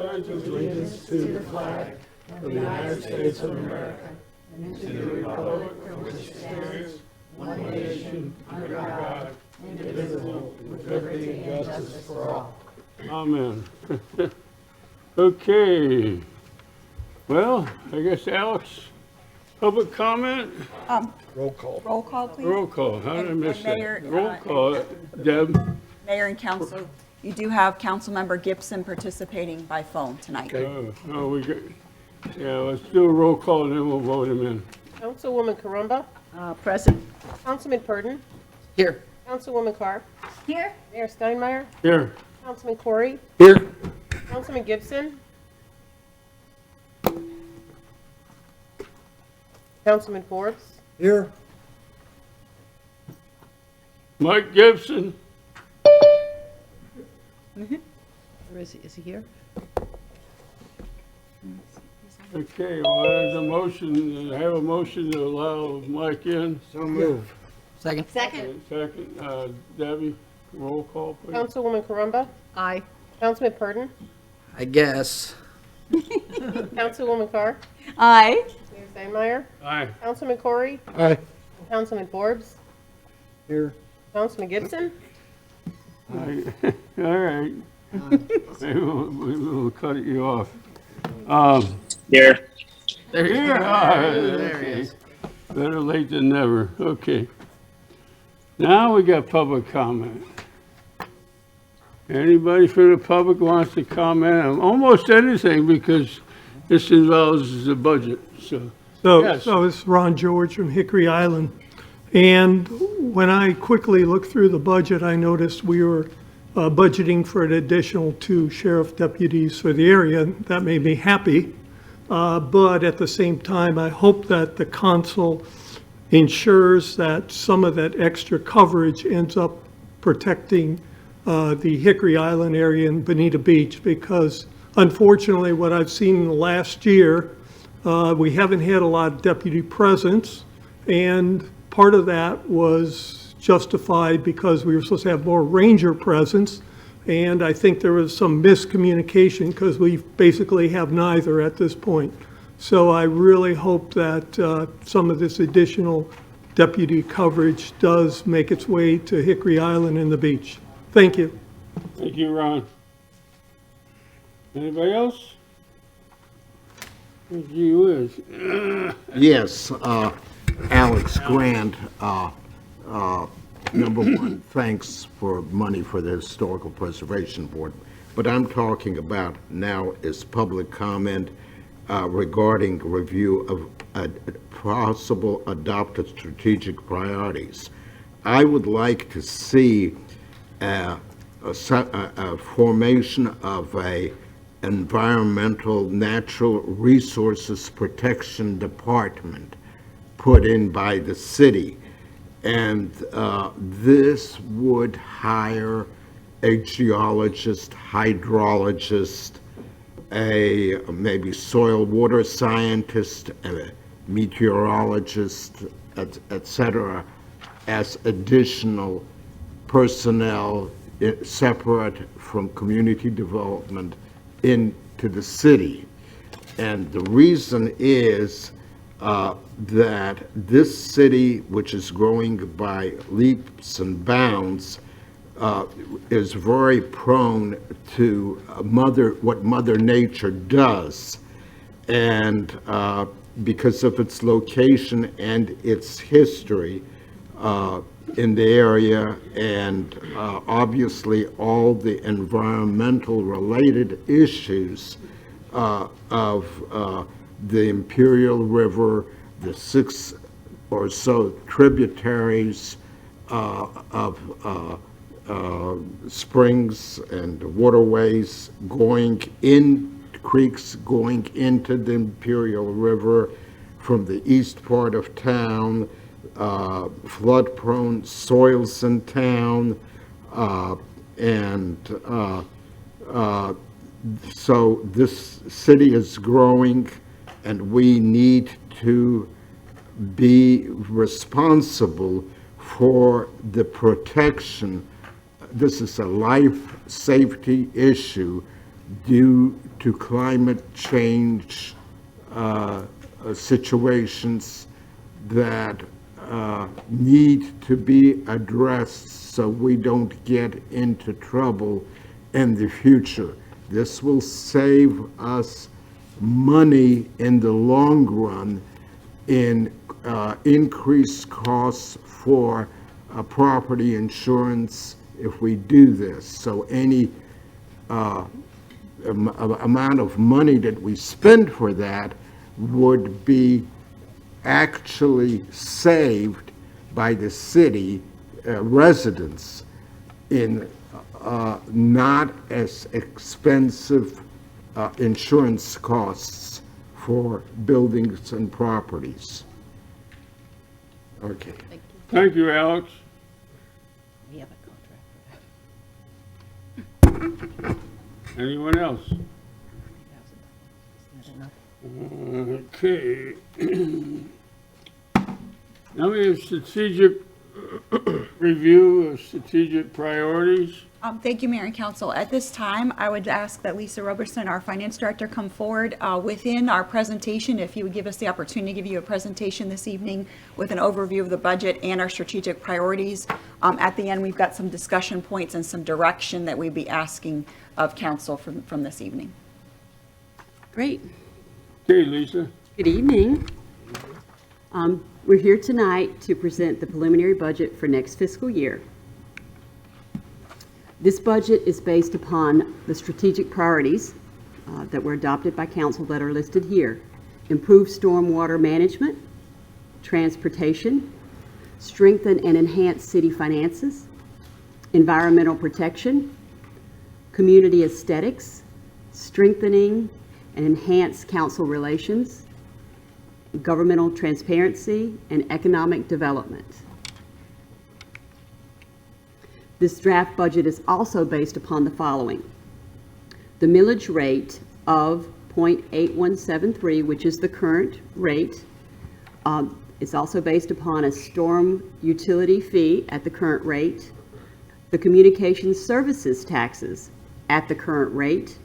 pledge allegiance to the flag of the United States of America and to the republic for which it stands, one nation, under God, indivisible, with liberty and justice for all. Amen. Okay. Well, I guess Alex, public comment? Roll call, please. Roll call. How did I miss Mayor, that? Roll call. Deb? Mayor and council, you do have Councilmember Gibson participating by phone tonight. Oh, we got, yeah, let's do a roll call and then we'll vote him in. Councilwoman Carumba. Present. Councilman Purdon. Here. Councilwoman Carr. Here. Mayor Steinmeier. Here. Councilman Corey. Here. Councilman Gibson. Councilman Forbes. Here. Mike Gibson? Where is he? Is he here? Okay, well, there's a motion, I have a motion to allow Mike in. So move. Second. Second. Second, Debbie, roll call, please. Councilwoman Carumba. Aye. Councilman Purdon. I guess. Councilwoman Carr. Aye. Mayor Steinmeier. Aye. Councilman Corey. Aye. Councilman Forbes. Here. Councilman Gibson. Aye. All right. Maybe we'll cut you off. Here. There he Here, is. There he okay. is. Better late than never, okay. Now we got public comment. Anybody from the public wants to comment on almost anything because this involves the budget, so. Yes. So it's Ron George from Hickory Island. And when I quickly looked through the budget, I noticed we were budgeting for an additional 2 sheriff deputies for the area. That made me happy. But at the same time, I hope that the council ensures that some of that extra coverage ends up protecting the Hickory Island area and Bonita Beach, because unfortunately, what I've seen in the last year, we haven't had a lot of deputy presence, and part of that was justified because we were supposed to have more ranger presence, and I think there was some miscommunication because we basically have neither at this point. So I really hope that some of this additional deputy coverage does make its way to Hickory Island and the beach. Thank you. Thank you, Ron. Anybody else? Gee whiz. Yes, Alex Grant, number one, thanks for money for the Historical Preservation Board. But I'm talking about now is public comment regarding review of possible adopted strategic priorities. I would like to see a formation of a environmental natural resources protection department put in by the city, and this would hire a geologist, hydrologist, a maybe soil water scientist, a meteorologist, et cetera, as additional personnel separate from community development into the city. And the reason is that this city, which is growing by leaps and bounds, is very prone to what Mother Nature does. And because of its location and its history in the area, and obviously all the environmental related issues of the Imperial River, the 6 or so tributaries of springs and waterways going in, creeks going into the Imperial River from the east part of town, flood-prone soils in town, and so this city is growing, and we need to be responsible for the protection. This is a life safety issue due to climate change situations that need to be addressed so we don't get into trouble in the future. This will save us money in the long run in increased costs for property insurance if we do this. So any amount of money that we spend for that would be actually saved by the city residents in not as expensive insurance costs for buildings and properties. Okay. Thank you, Alex. We have a contract for Anyone else? that. Isn't that enough? Okay. Now we have strategic review of strategic priorities. Thank you, Mayor and Council. At this time, I would ask that Lisa Roberson, our Finance Director, come forward within our presentation. If you would give us the opportunity to give you a presentation this evening with an overview of the budget and our strategic priorities. At the end, we've got some discussion points and some direction that we'd be asking of Council from this evening. Great. Okay, Lisa. Good evening. We're here tonight to present the preliminary budget for next fiscal year. This budget is based upon the strategic priorities that were adopted by council that are listed here. Improve stormwater management, transportation, strengthen and enhance city finances, environmental protection, community aesthetics, strengthening and enhance council relations, governmental transparency, and economic development. This draft budget is also based upon the following: the millage rate of 0.8173, which is the current rate. It's also based upon a storm utility fee at the current rate, the communication services taxes at the current rate,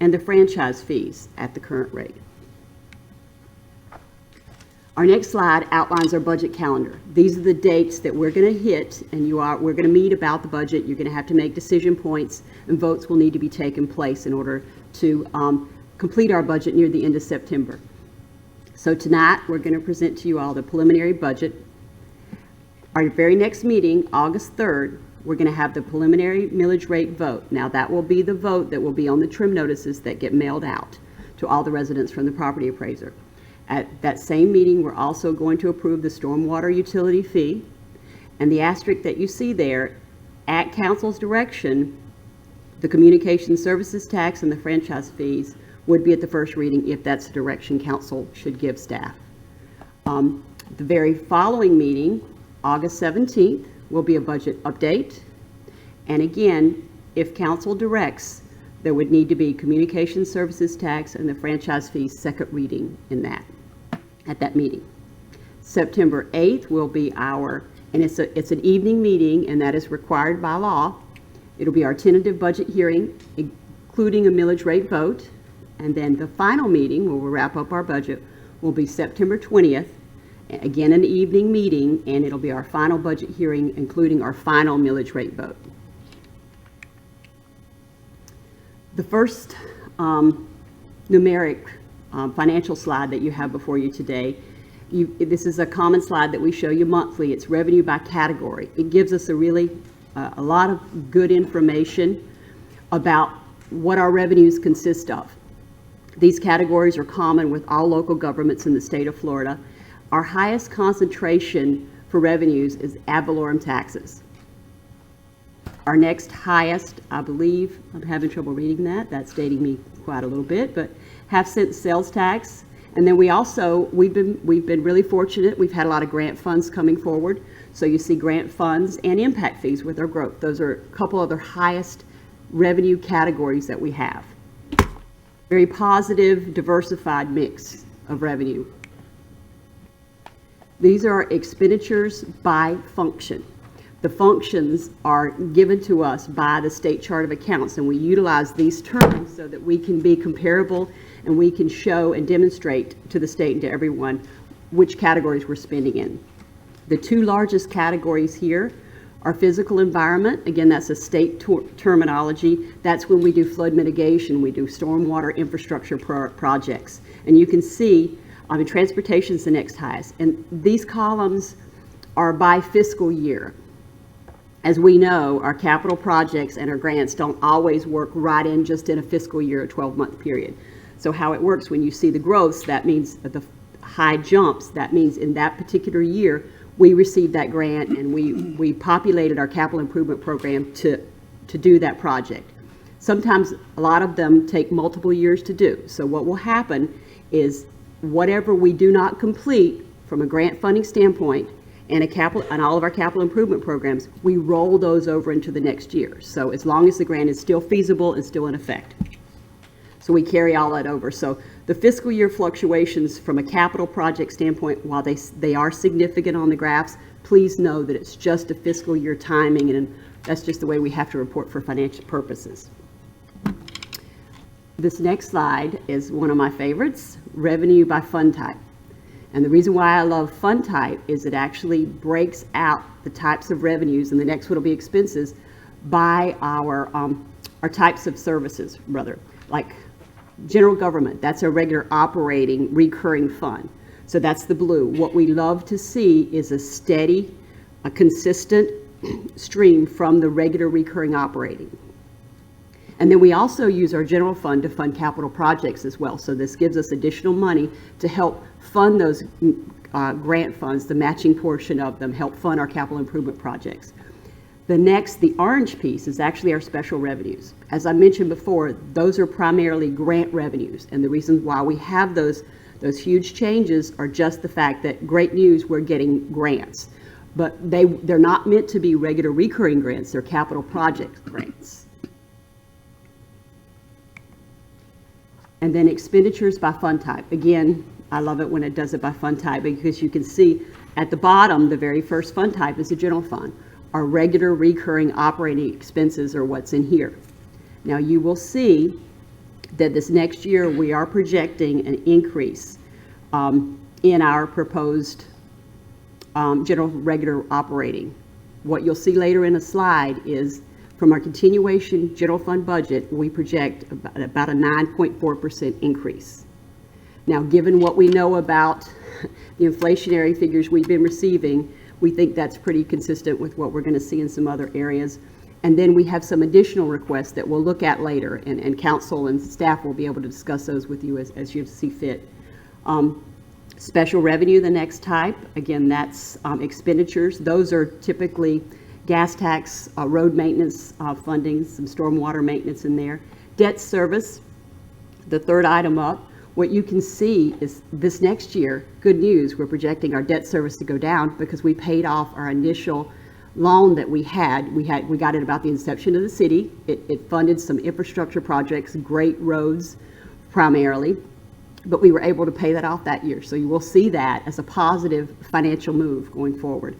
and the franchise fees at the current rate. Our next slide outlines our budget calendar. These are the dates that we're going to hit, and we're going to meet about the budget. You're going to have to make decision points, and votes will need to be taken place in order to complete our budget near the end of September. So tonight, we're going to present to you all the preliminary budget. Our very next meeting, August 3rd, we're going to have the preliminary millage rate vote. Now, that will be the vote that will be on the trim notices that get mailed out to all the residents from the property appraiser. At that same meeting, we're also going to approve the stormwater utility fee, and the asterisk that you see there, at council's direction, the communication services tax and the franchise fees would be at the first reading if that's the direction council should give staff. The very following meeting, August 17th, will be a budget update. And again, if council directs, there would need to be communication services tax and the franchise fees second reading at that meeting. September 8th will be and it's an evening meeting, and that is required by law. It'll be our tentative budget hearing, including a millage rate vote. And then the final meeting, where we'll wrap up our budget, will be September 20th, again an evening meeting, and it'll be our final budget hearing, including our final millage rate vote. The first numeric financial slide that you have before you today, this is a common slide that we show you monthly. It's revenue by category. It gives us a lot of good information about what our revenues consist of. These categories are common with all local governments in the state of Florida. Our highest concentration for revenues is ad valorem taxes. Our next highest, I believe, I'm having trouble reading that. That's dating me quite a little bit, but half-cent sales tax. And then we've been really fortunate. We've had a lot of grant funds coming forward. So you see grant funds and impact fees with our growth. Those are a couple other highest revenue categories that we have. Very positive, diversified mix of revenue. These are expenditures by function. The functions are given to us by the State Chart of Accounts, and we utilize these terms so that we can be comparable and we can show and demonstrate to the state and to everyone which categories we're spending in. The two largest categories here are physical environment. Again, that's a state terminology. That's when we do flood mitigation, we do stormwater infrastructure projects. And you can see, transportation is the next highest. And these columns are by fiscal year. As we know, our capital projects and our grants don't always work right in just in a fiscal year, a 12-month period. So how it works, when you see the growths, that means the high jumps, that means in that particular year, we received that grant and we populated our capital improvement program to do that project. Sometimes a lot of them take multiple years to do. So what will happen is whatever we do not complete from a grant funding standpoint and all of our capital improvement programs, we roll those over into the next year. So as long as the grant is still feasible and still in effect. So we carry all that over. So the fiscal year fluctuations from a capital project standpoint, while they are significant on the graphs, please know that it's just a fiscal year timing, and that's just the way we have to report for financial purposes. This next slide is one of my favorites, revenue by fund type. And the reason why I love fund type is it actually breaks out the types of revenues, and the next one will be expenses, by our types of services, rather. Like general government, that's a regular operating recurring fund. So that's the blue. What we love to see is a steady, a consistent stream from the regular recurring operating. And then we also use our general fund to fund capital projects as well. So this gives us additional money to help fund those grant funds, the matching portion of them, help fund our capital improvement projects. The orange piece is actually our special revenues. As I mentioned before, those are primarily grant revenues. And the reason why we have those huge changes are just the fact that, great news, we're getting grants. But they're not meant to be regular recurring grants, they're capital project grants. And then expenditures by fund type. Again, I love it when it does it by fund type, because you can see at the bottom, the very first fund type is the general fund. Our regular recurring operating expenses are what's in here. Now you will see that this next year we are projecting an increase in our proposed general regular operating. What you'll see later in a slide is from our continuation general fund budget, we project about a 9.4% increase. Now, given what we know about the inflationary figures we've been receiving, we think that's pretty consistent with what we're going to see in some other areas. And then we have some additional requests that we'll look at later, and council and staff will be able to discuss those with you as you see fit. Special revenue, the next type, again, that's expenditures. Those are typically gas tax, road maintenance funding, some stormwater maintenance in there. Debt service, the third item up. What you can see is this next year, good news, we're projecting our debt service to go down because we paid off our initial loan that we had. We got it about the inception of the city. It funded some infrastructure projects, great roads primarily, but we were able to pay that off that year. So you will see that as a positive financial move going forward.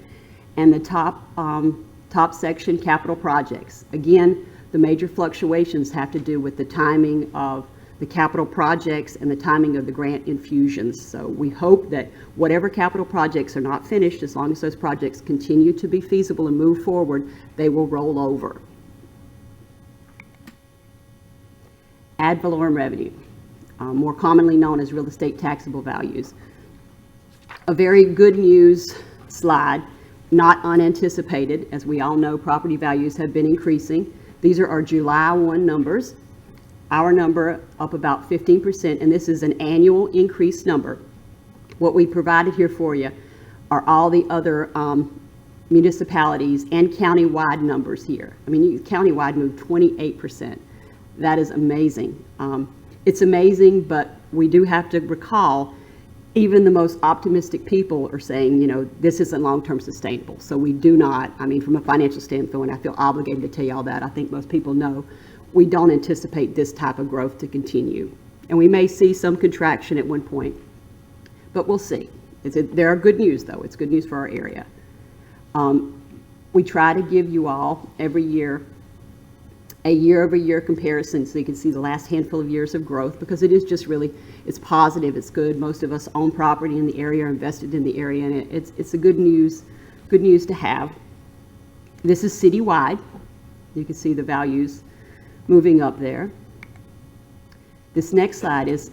And the top section, capital projects. Again, the major fluctuations have to do with the timing of the capital projects and the timing of the grant infusions. So we hope that whatever capital projects are not finished, as long as those projects continue to be feasible and move forward, they will roll over. Ad valorem revenue, more commonly known as real estate taxable values. A very good news slide, not unanticipated. As we all know, property values have been increasing. These are our July 1 numbers. Our number up about 15%, and this is an annual increase number. What we provided here for you are all the other municipalities and countywide numbers here. I mean, countywide moved 28%. That is amazing. It's amazing, but we do have to recall, even the most optimistic people are saying, you know, this isn't long-term sustainable. So we do not, I mean, from a financial standpoint, I feel obligated to tell you all that. I think most people know we don't anticipate this type of growth to continue. And we may see some contraction at one point, but we'll see. There are good news, though. It's good news for our area. We try to give you all every year a year-over-year comparison so you can see the last handful of years of growth, because it is just really, it's positive, it's good. Most of us own property in the area, are invested in the area, and it's a good news to have. This is citywide. You can see the values moving up there. This next slide is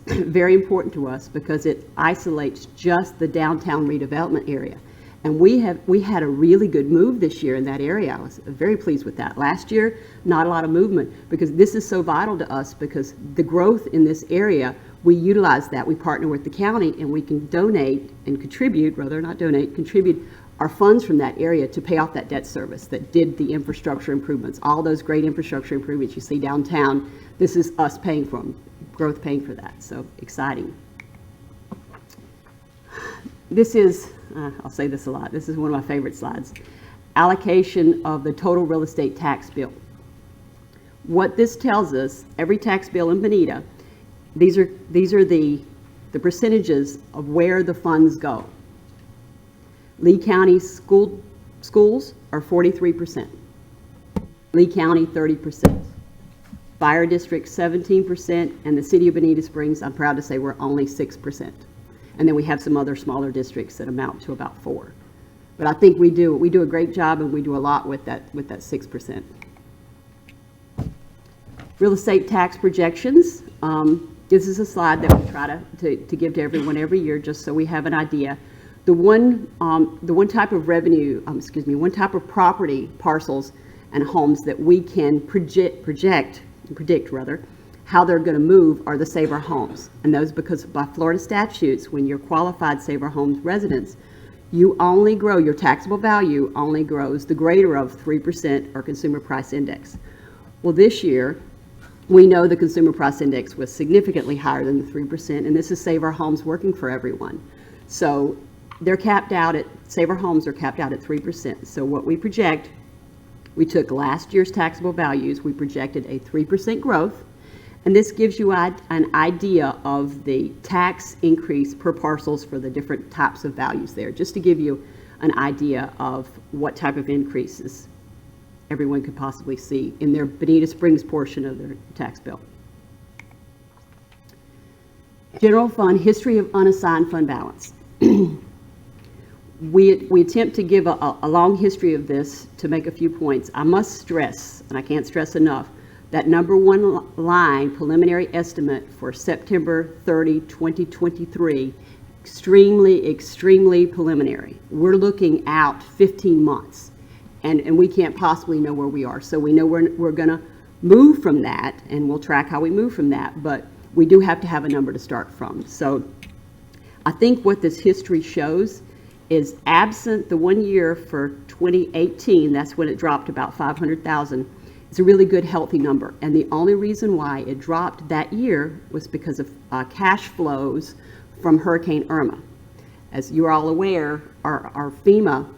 very important to us because it isolates just the downtown redevelopment area. And we had a really good move this year in that area. I was very pleased with that. Last year, not a lot of movement, because this is so vital to us, because the growth in this area, we utilize that. We partner with the county, and we can donate and contribute, rather not donate, contribute our funds from that area to pay off that debt service that did the infrastructure improvements. All those great infrastructure improvements you see downtown, this is us paying for them, growth paying for that. So exciting. This is, I'll say this a lot, this is one of my favorite slides. Allocation of the total real estate tax bill. What this tells us, every tax bill in Bonita, these are the percentages of where the funds go. Lee County schools are 43%. Lee County 30%. Fire District 17%, and the City of Bonita Springs, I'm proud to say, we're only 6%. And then we have some other smaller districts that amount to about 4%. But I think we do a great job, and we do a lot with that 6%. Real estate tax projections. This is a slide that we try to give to everyone every year, just so we have an idea. The one type of revenue, one type of property parcels and homes that we can predict how they're going to move are the Save Our Homes. And those, because by Florida statutes, when you're qualified Save Our Homes residents, you only grow, your taxable value only grows the greater of 3% or consumer price index. Well, this year, we know the consumer price index was significantly higher than the 3%, and this is Save Our Homes working for everyone. So they're capped out at, Save Our Homes are capped out at 3%. So what we project, we took last year's taxable values, we projected a 3% growth, and this gives you an idea of the tax increase per parcels for the different types of values there, just to give you an idea of what type of increases everyone could possibly see in their Bonita Springs portion of their tax bill. General fund, history of unassigned fund balance. We attempt to give a long history of this to make a few points. I must stress, and I can't stress enough, that number one line preliminary estimate for September 30, 2023, extremely preliminary. We're looking out 15 months, and we can't possibly know where we are. So we know we're going to move from that, and we'll track how we move from that, but we do have to have a number to start from. So I think what this history shows is, absent the 1 year for 2018, that's when it dropped about 500,000. It's a really good, healthy number. And the only reason why it dropped that year was because of cash flows from Hurricane Irma. As you're all aware, our FEMA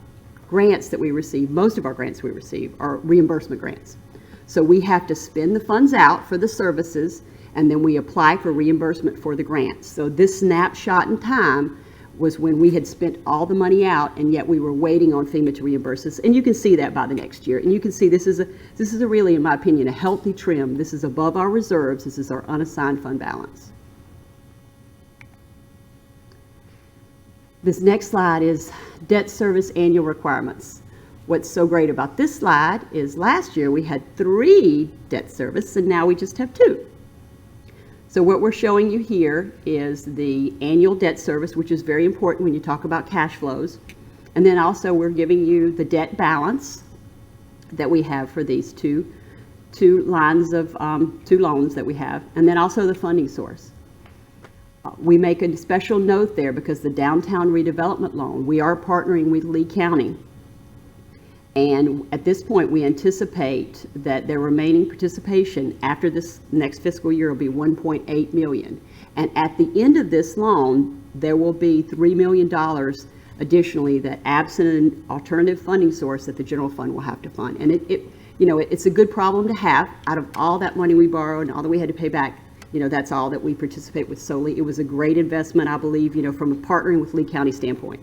grants that we receive, most of our grants we receive, are reimbursement grants. So we have to spend the funds out for the services, and then we apply for reimbursement for the grants. So this snapshot in time was when we had spent all the money out, and yet we were waiting on FEMA to reimburse us. And you can see that by the next year. And you can see this is a really, in my opinion, a healthy trim. This is above our reserves. This is our unassigned fund balance. This next slide is debt service annual requirements. What's so great about this slide is last year we had 3 debt service, and now we just have 2. So what we're showing you here is the annual debt service, which is very important when you talk about cash flows. And then also we're giving you the debt balance that we have for these two lines of, 2 loans that we have, and then also the funding source. We make a special note there because the downtown redevelopment loan, we are partnering with Lee County. And at this point, we anticipate that their remaining participation after this next fiscal year will be $1.8 million. And at the end of this loan, there will be $3 million additionally that, absent an alternative funding source, that the general fund will have to fund. And it's a good problem to have. Out of all that money we borrowed and all that we had to pay back, that's all that we participate with solely. It was a great investment, I believe, from a partnering with Lee County standpoint.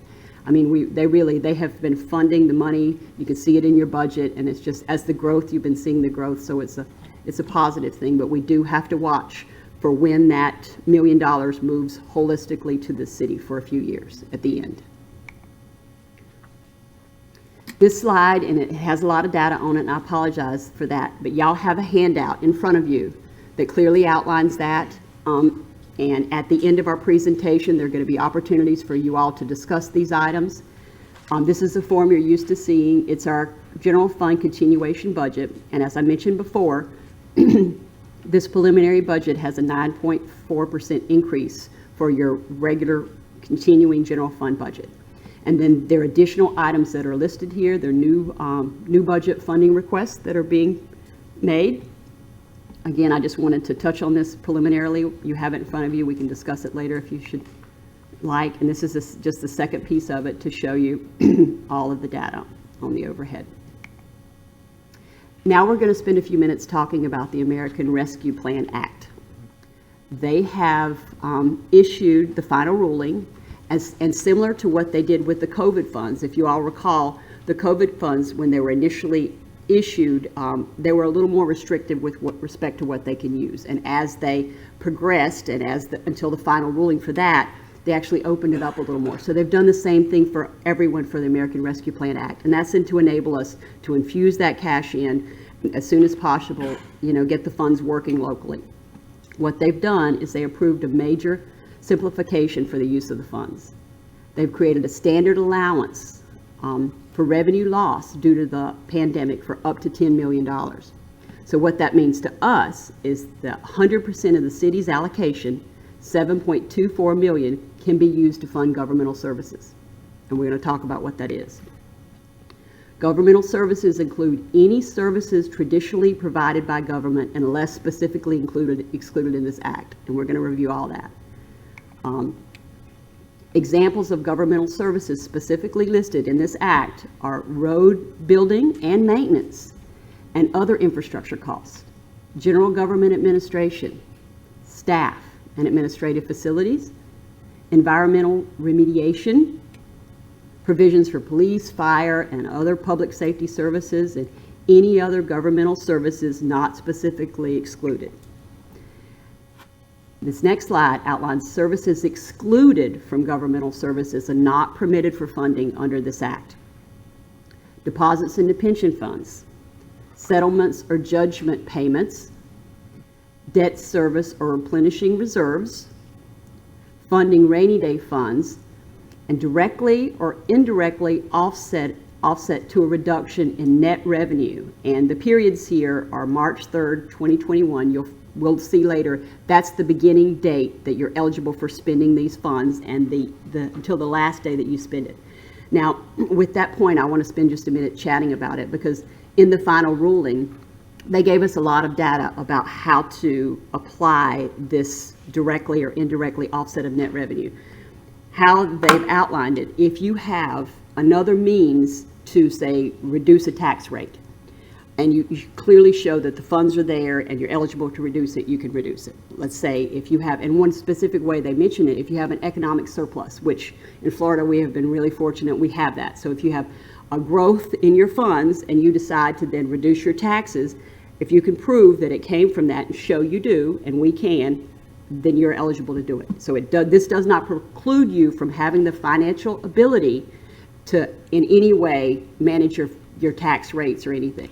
I mean, they have been funding the money. You can see it in your budget, and it's just, as the growth, you've been seeing the growth, so it's a positive thing, but we do have to watch for when that $1 million moves holistically to the city for a few years at the end. This slide, and it has a lot of data on it, and I apologize for that, but y'all have a handout in front of you that clearly outlines that. And at the end of our presentation, there are going to be opportunities for you all to discuss these items. This is the form you're used to seeing. It's our general fund continuation budget. And as I mentioned before, this preliminary budget has a 9.4% increase for your regular continuing general fund budget. And then there are additional items that are listed here. There are new budget funding requests that are being made. Again, I just wanted to touch on this preliminarily. You have it in front of you. We can discuss it later if you should like. And this is just the second piece of it to show you all of the data on the overhead. Now we're going to spend a few minutes talking about the American Rescue Plan Act. They have issued the final ruling, and similar to what they did with the COVID funds. If you all recall, the COVID funds, when they were initially issued, they were a little more restrictive with respect to what they can use. And as they progressed, and until the final ruling for that, they actually opened it up a little more. So they've done the same thing for everyone for the American Rescue Plan Act. And that's to enable us to infuse that cash in as soon as possible, get the funds working locally. What they've done is they approved a major simplification for the use of the funds. They've created a standard allowance for revenue loss due to the pandemic for up to $10 million. So what that means to us is that 100% of the city's allocation, $7.24 million, can be used to fund governmental services. And we're going to talk about what that is. Governmental services include any services traditionally provided by government unless specifically excluded in this act. And we're going to review all that. Examples of governmental services specifically listed in this act are road building and maintenance and other infrastructure costs, general government administration, staff and administrative facilities, environmental remediation, provisions for police, fire, and other public safety services, and any other governmental services not specifically excluded. This next slide outlines services excluded from governmental services and not permitted for funding under this act. Deposits into pension funds, settlements or judgment payments, debt service or replenishing reserves, funding rainy day funds, and directly or indirectly offset to a reduction in net revenue. And the periods here are March 3rd, 2021. We'll see later, that's the beginning date that you're eligible for spending these funds, and until the last day that you spend it. Now, with that point, I want to spend just a minute chatting about it, because in the final ruling, they gave us a lot of data about how to apply this directly or indirectly offset of net revenue. How they've outlined it, if you have another means to, say, reduce a tax rate, and you clearly show that the funds are there and you're eligible to reduce it, you can reduce it. Let's say if you have, in one specific way they mention it, if you have an economic surplus, which in Florida we have been really fortunate, we have that. So if you have a growth in your funds and you decide to then reduce your taxes, if you can prove that it came from that and show you do, and we can, then you're eligible to do it. So this does not preclude you from having the financial ability to in any way manage your tax rates or anything.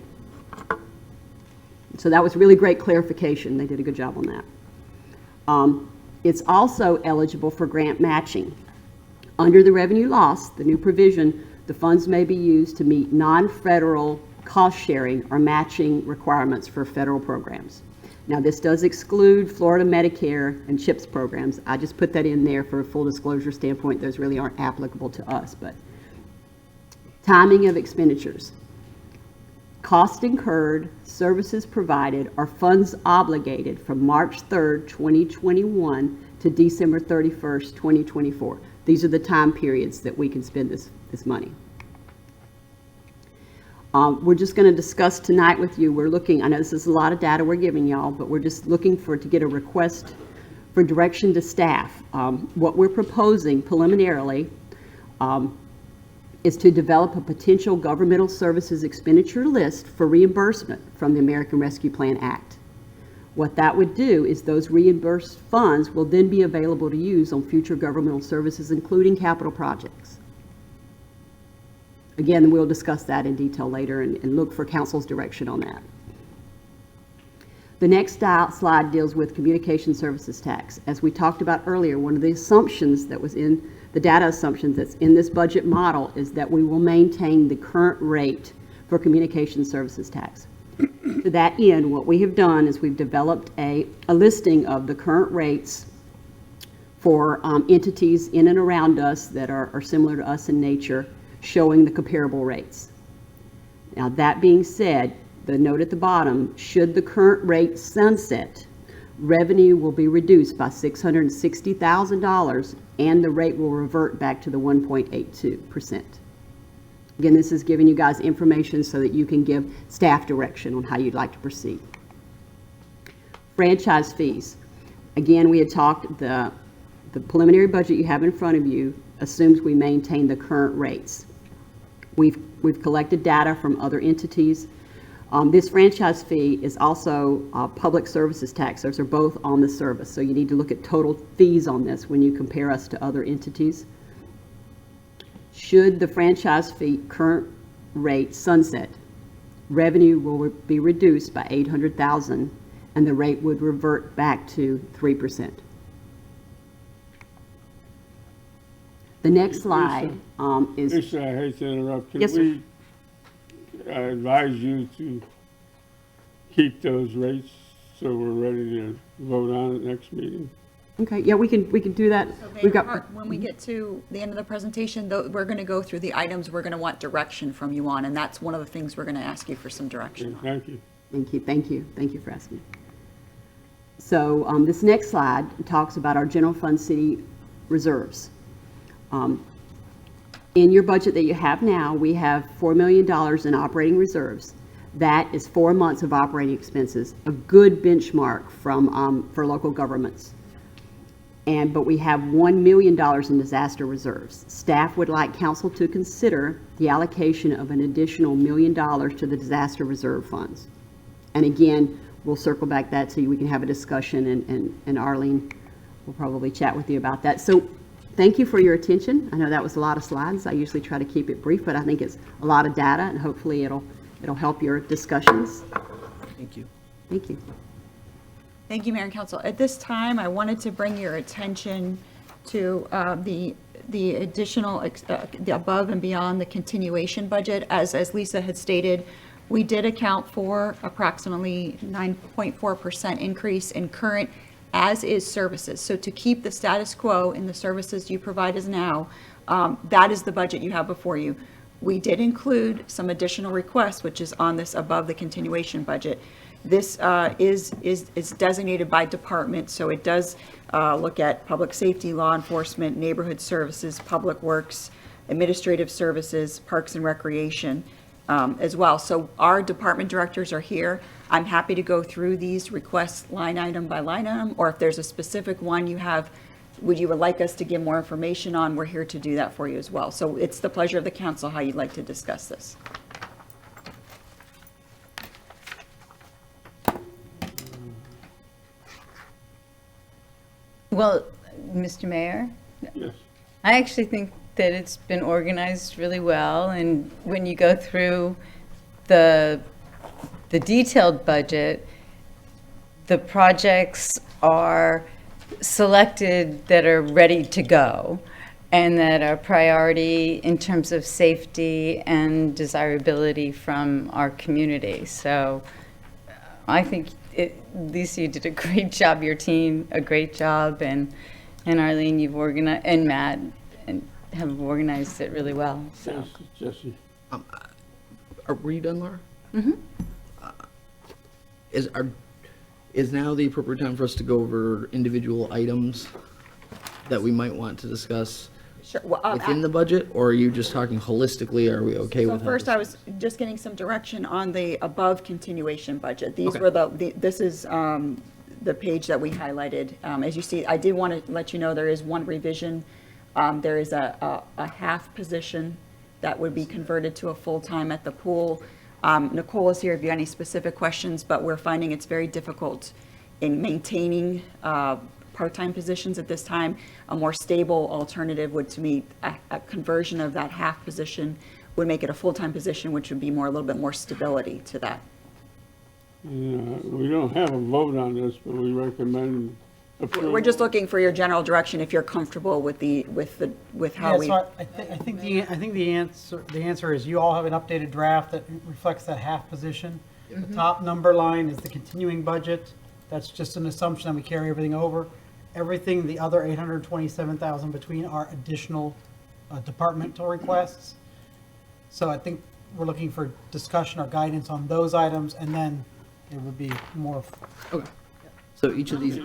So that was really great clarification. They did a good job on that. It's also eligible for grant matching. Under the revenue loss, the new provision, the funds may be used to meet non-federal cost sharing or matching requirements for federal programs. Now, this does exclude Florida Medicare and CHIPS programs. I just put that in there for a full disclosure standpoint. Those really aren't applicable to us. But timing of expenditures. Cost incurred, services provided, or funds obligated from March 3rd, 2021 to December 31st, 2024. These are the time periods that we can spend this money. We're just going to discuss tonight with you. We're looking, I know this is a lot of data we're giving y'all, but we're just looking to get a request for direction to staff. What we're proposing preliminarily is to develop a potential governmental services expenditure list for reimbursement from the American Rescue Plan Act. What that would do is those reimbursed funds will then be available to use on future governmental services, including capital projects. Again, we'll discuss that in detail later and look for council's direction on that. The next slide deals with communication services tax. As we talked about earlier, one of the assumptions that was in the data assumptions that's in this budget model is that we will maintain the current rate for communication services tax. To that end, what we have done is we've developed a listing of the current rates for entities in and around us that are similar to us in nature, showing the comparable rates. Now, that being said, the note at the bottom, should the current rate sunset, revenue will be reduced by $660,000 and the rate will revert back to the 1.82%. Again, this is giving you guys information so that you can give staff direction on how you'd like to proceed. Franchise fees. Again, we had talked, the preliminary budget you have in front of you assumes we maintain the current rates. We've collected data from other entities. This franchise fee is also public services tax. Those are both on the service. So you need to look at total fees on this when you compare us to other entities. Should the franchise fee current rate sunset, revenue will be reduced by $800,000 and the rate would revert back to 3%. The next slide is... Lisa, I hate to interrupt. Can Yes, sir. we advise you to keep those rates so we're ready to vote on it next meeting? Okay, yeah, we can do that. We've got, When we get to the end of the presentation, though, we're going to go through the items we're going to want direction from you on, and that's one of the things we're going to ask you for some direction on. Thank you. thank you for asking. So this next slide talks about our general fund city reserves. In your budget that you have now, we have $4 million in operating reserves. That is 4 months of operating expenses, a good benchmark for local governments. But we have $1 million in disaster reserves. Staff would like council to consider the allocation of an additional $1 million to the disaster reserve funds. And again, we'll circle back that so we can have a discussion, and Arlene will probably chat with you about that. So thank you for your attention. I know that was a lot of slides. I usually try to keep it brief, but I think it's a lot of data, and hopefully it'll help your discussions. Thank you. Thank you. Thank you, Mayor and Council. At this time, I wanted to bring your attention to the additional, the above and beyond the continuation budget. As Lisa had stated, we did account for approximately 9.4% increase in current as-is services. So to keep the status quo in the services you provide us now, that is the budget you have before you. We did include some additional requests, which is on this above the continuation budget. This is designated by department, so it does look at public safety, law enforcement, neighborhood services, public works, administrative services, parks and recreation as well. So our department directors are here. I'm happy to go through these requests line item by line item, or if there's a specific one you would like us to give more information on, we're here to do that for you as well. So it's the pleasure of the council how you'd like to discuss this. Well, Mr. Mayor, Yes. I actually think that it's been organized really well, and when you go through the detailed budget, the projects are selected that are ready to go and that are priority in terms of safety and desirability from our community. So I think Lisa, you did a great job, your team, a great job, and Arlene, you've organized, and Matt, and have organized it really well, so. Jesse. Were you done, Laura? Mm-hmm. Is now the appropriate time for us to go over individual items that we might want to discuss Sure. Well, within the budget, or are you just talking holistically? Are we okay So with that? first, I was just getting some direction on the above continuation budget. These Okay. were this is the page that we highlighted. As you see, I did want to let you know there is one revision. There is a half position that would be converted to a full-time at the pool. Nicole is here if you have any specific questions, but we're finding it's very difficult in maintaining part-time positions at this time. A more stable alternative would, to me, a conversion of that half position would make it a full-time position, which would be more, a little bit more stability to that. Yeah, we don't have a vote on this, but we recommend approval. We're just looking for your general direction, if you're comfortable with how Yeah, we. so I think the answer is you all have an updated draft that reflects that half position. The top number line is the continuing budget. That's just an assumption that we carry everything over. Everything, the other 827,000 between are additional departmental requests. So I think we're looking for discussion or guidance on those items, and then it would be more. Okay. So each of these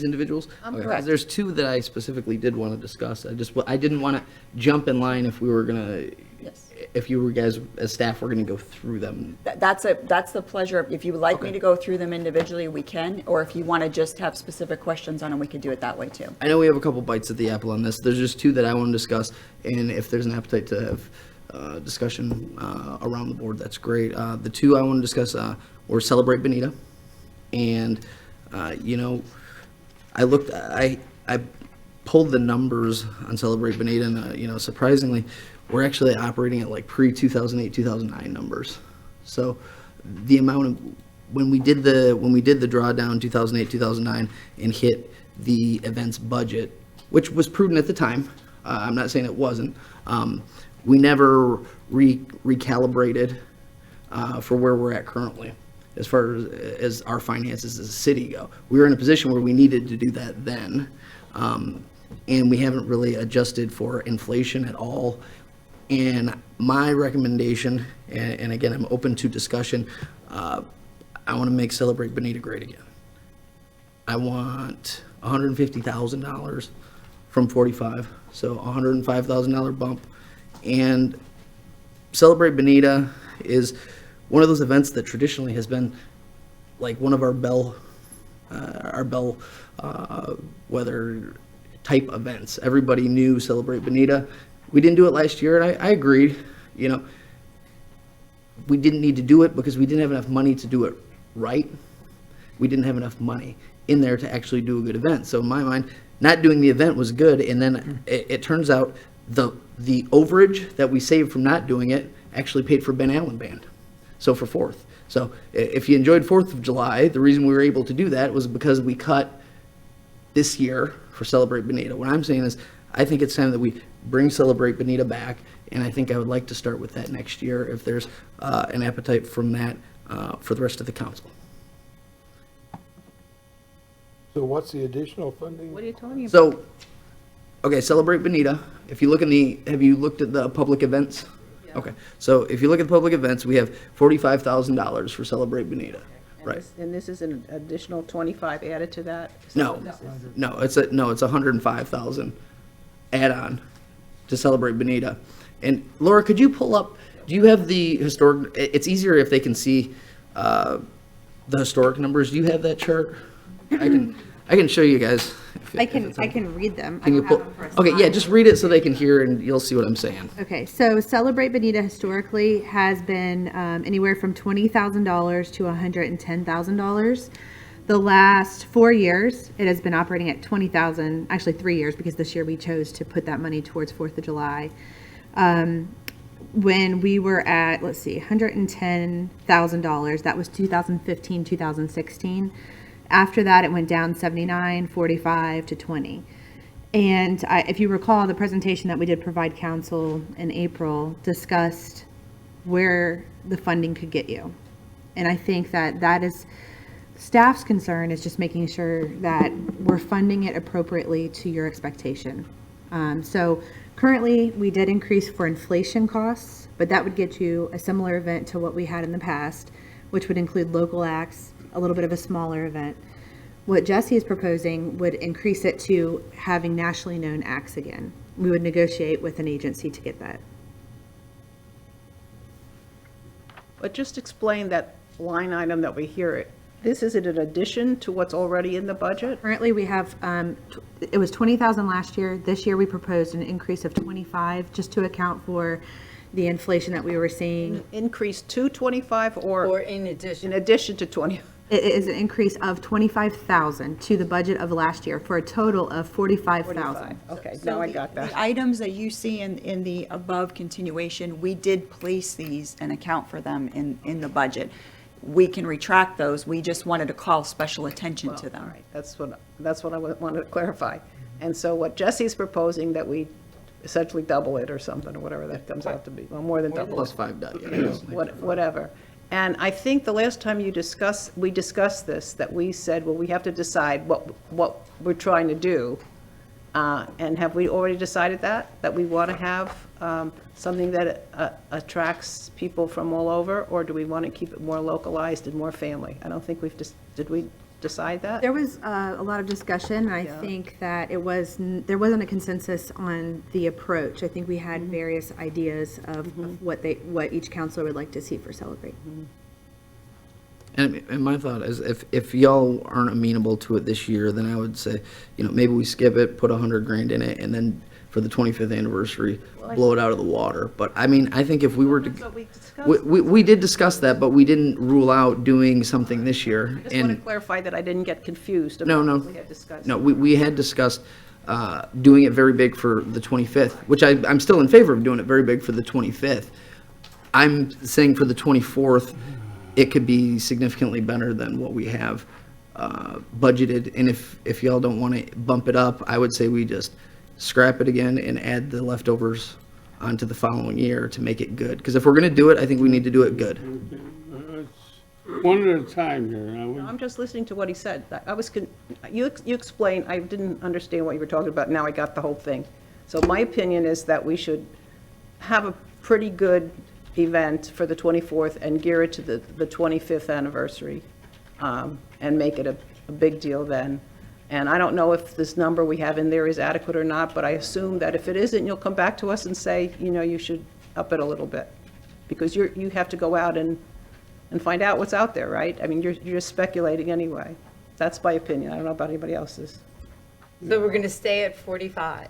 individuals? Okay, 'cause correct. there's two that I specifically did want to discuss. I didn't want to jump in line if we were gonna, Yes. if you guys as staff were gonna go through them. That's the pleasure. If you would like me to go through them individually, we can, or if you want to just have specific questions on them, we could do it that way too. I know we have a couple bites at the apple on this. There's just two that I want to discuss, and if there's an appetite to have discussion around the board, that's great. The two I want to discuss were Celebrate Bonita, and I pulled the numbers on Celebrate Bonita, and surprisingly, we're actually operating at like pre-2008, 2009 numbers. So the amount of when we did the drawdown 2008, 2009 and hit the events budget, which was prudent at the time. I'm not saying it wasn't. We never recalibrated for where we're at currently, as far as our finances as a city go. We were in a position where we needed to do that then, and we haven't really adjusted for inflation at all. And my recommendation, and again, I'm open to discussion, I want to make Celebrate Bonita great again. I want $150,000 from 45, so $105,000 bump. And Celebrate Bonita is one of those events that traditionally has been like one of our weather type events. Everybody knew Celebrate Bonita. We didn't do it last year, and I agreed. We didn't need to do it because we didn't have enough money to do it right. We didn't have enough money in there to actually do a good event. So in my mind, not doing the event was good, and then it turns out the overage that we saved from not doing it actually paid for Ben Allen Band, so for 4th. So if you enjoyed 4th of July, the reason we were able to do that was because we cut this year for Celebrate Bonita. What I'm saying is, I think it's time that we bring Celebrate Bonita back, and I think I would like to start with that next year if there's an appetite from that for the rest of the council. So what's the additional funding? What are you talking about? So, okay, Celebrate Bonita, if you look have you looked at the public events? Okay, so if you look at the public events, we have $45,000 for Celebrate Bonita, right? And this is an additional 25 added to that? No, it's a 105,000 add-on to Celebrate Bonita. And Laura, could you pull up, do you have the historic, it's easier if they can see the historic numbers. Do you have that chart? I can show you guys. I can read them. I Can you don't pull? have them for a Okay, yeah, slide. just read it so they can hear and you'll see what I'm saying. Okay, so Celebrate Bonita historically has been anywhere from $20,000 to $110,000. The last 4 years, it has been operating at $20,000, actually 3 years, because this year we chose to put that money towards 4th of July. When we were at, let's see, $110,000, that was 2015, 2016. After that, it went down 79, 45 to 20. And if you recall, the presentation that we did provide council in April discussed where the funding could get you. And I think that is staff's concern, is just making sure that we're funding it appropriately to your expectation. So currently, we did increase for inflation costs, but that would get you a similar event to what we had in the past, which would include local acts, a little bit of a smaller event. What Jesse is proposing would increase it to having nationally known acts again. We would negotiate with an agency to get that. But just explain that line item that we hear. This is in addition to what's already in the budget? Currently, we have, it was 20,000 last year. This year, we proposed an increase of 25, just to account for the inflation that we were seeing. Increase to 25 Or or in addition. in addition to 20? It is an increase of 25,000 to the budget of last year for a total of 45,000. Okay, So now I the- got that. The items that you see in the above continuation, we did place these and account for them in the budget. We can retract those, we just wanted to call special attention to All them. right, that's what I wanted to clarify. And so what Jesse's proposing, that we essentially double it or something, or whatever that comes out to be, well, more than double Plus it. 5 dot, Whatever. And I think the last time we discussed this, that we said, well, we have to decide what we're trying to do. And have we already decided that we want to have something that attracts people from all over? Or do we want to keep it more localized and more family? I don't think did we decide that? There was a lot of discussion, and I Yeah. think that there wasn't a consensus on the approach. I think we had various ideas of what each counselor would like to see for Celebrate. And my thought is, if y'all aren't amenable to it this year, then I would say, maybe we skip it, put 100 grand in it, and then for the 25th anniversary, blow it out of the water. But I mean, I think if we were That's to, what we discussed. we did discuss that, but we didn't rule out doing something this year. I just want to And clarify that I didn't get confused No, about no. what we had discussed. no, we had discussed doing it very big for the 25th, which I'm still in favor of doing it very big for the 25th. I'm saying for the 24th, it could be significantly better than what we have budgeted. And if y'all don't want to bump it up, I would say we just scrap it again and add the leftovers onto the following year to make it good. Because if we're going to do it, I think we need to do it good. It's one at a time here. I'm just listening to what he said. You explained, I didn't understand what you were talking about, now I got the whole thing. So my opinion is that we should have a pretty good event for the 24th and gear it to the 25th anniversary, and make it a big deal then. And I don't know if this number we have in there is adequate or not, but I assume that if it isn't, you'll come back to us and say, you should up it a little bit. Because you have to go out and find out what's out there, right? I mean, you're just speculating anyway. That's my opinion. I don't know about anybody else's. So we're going to stay at 45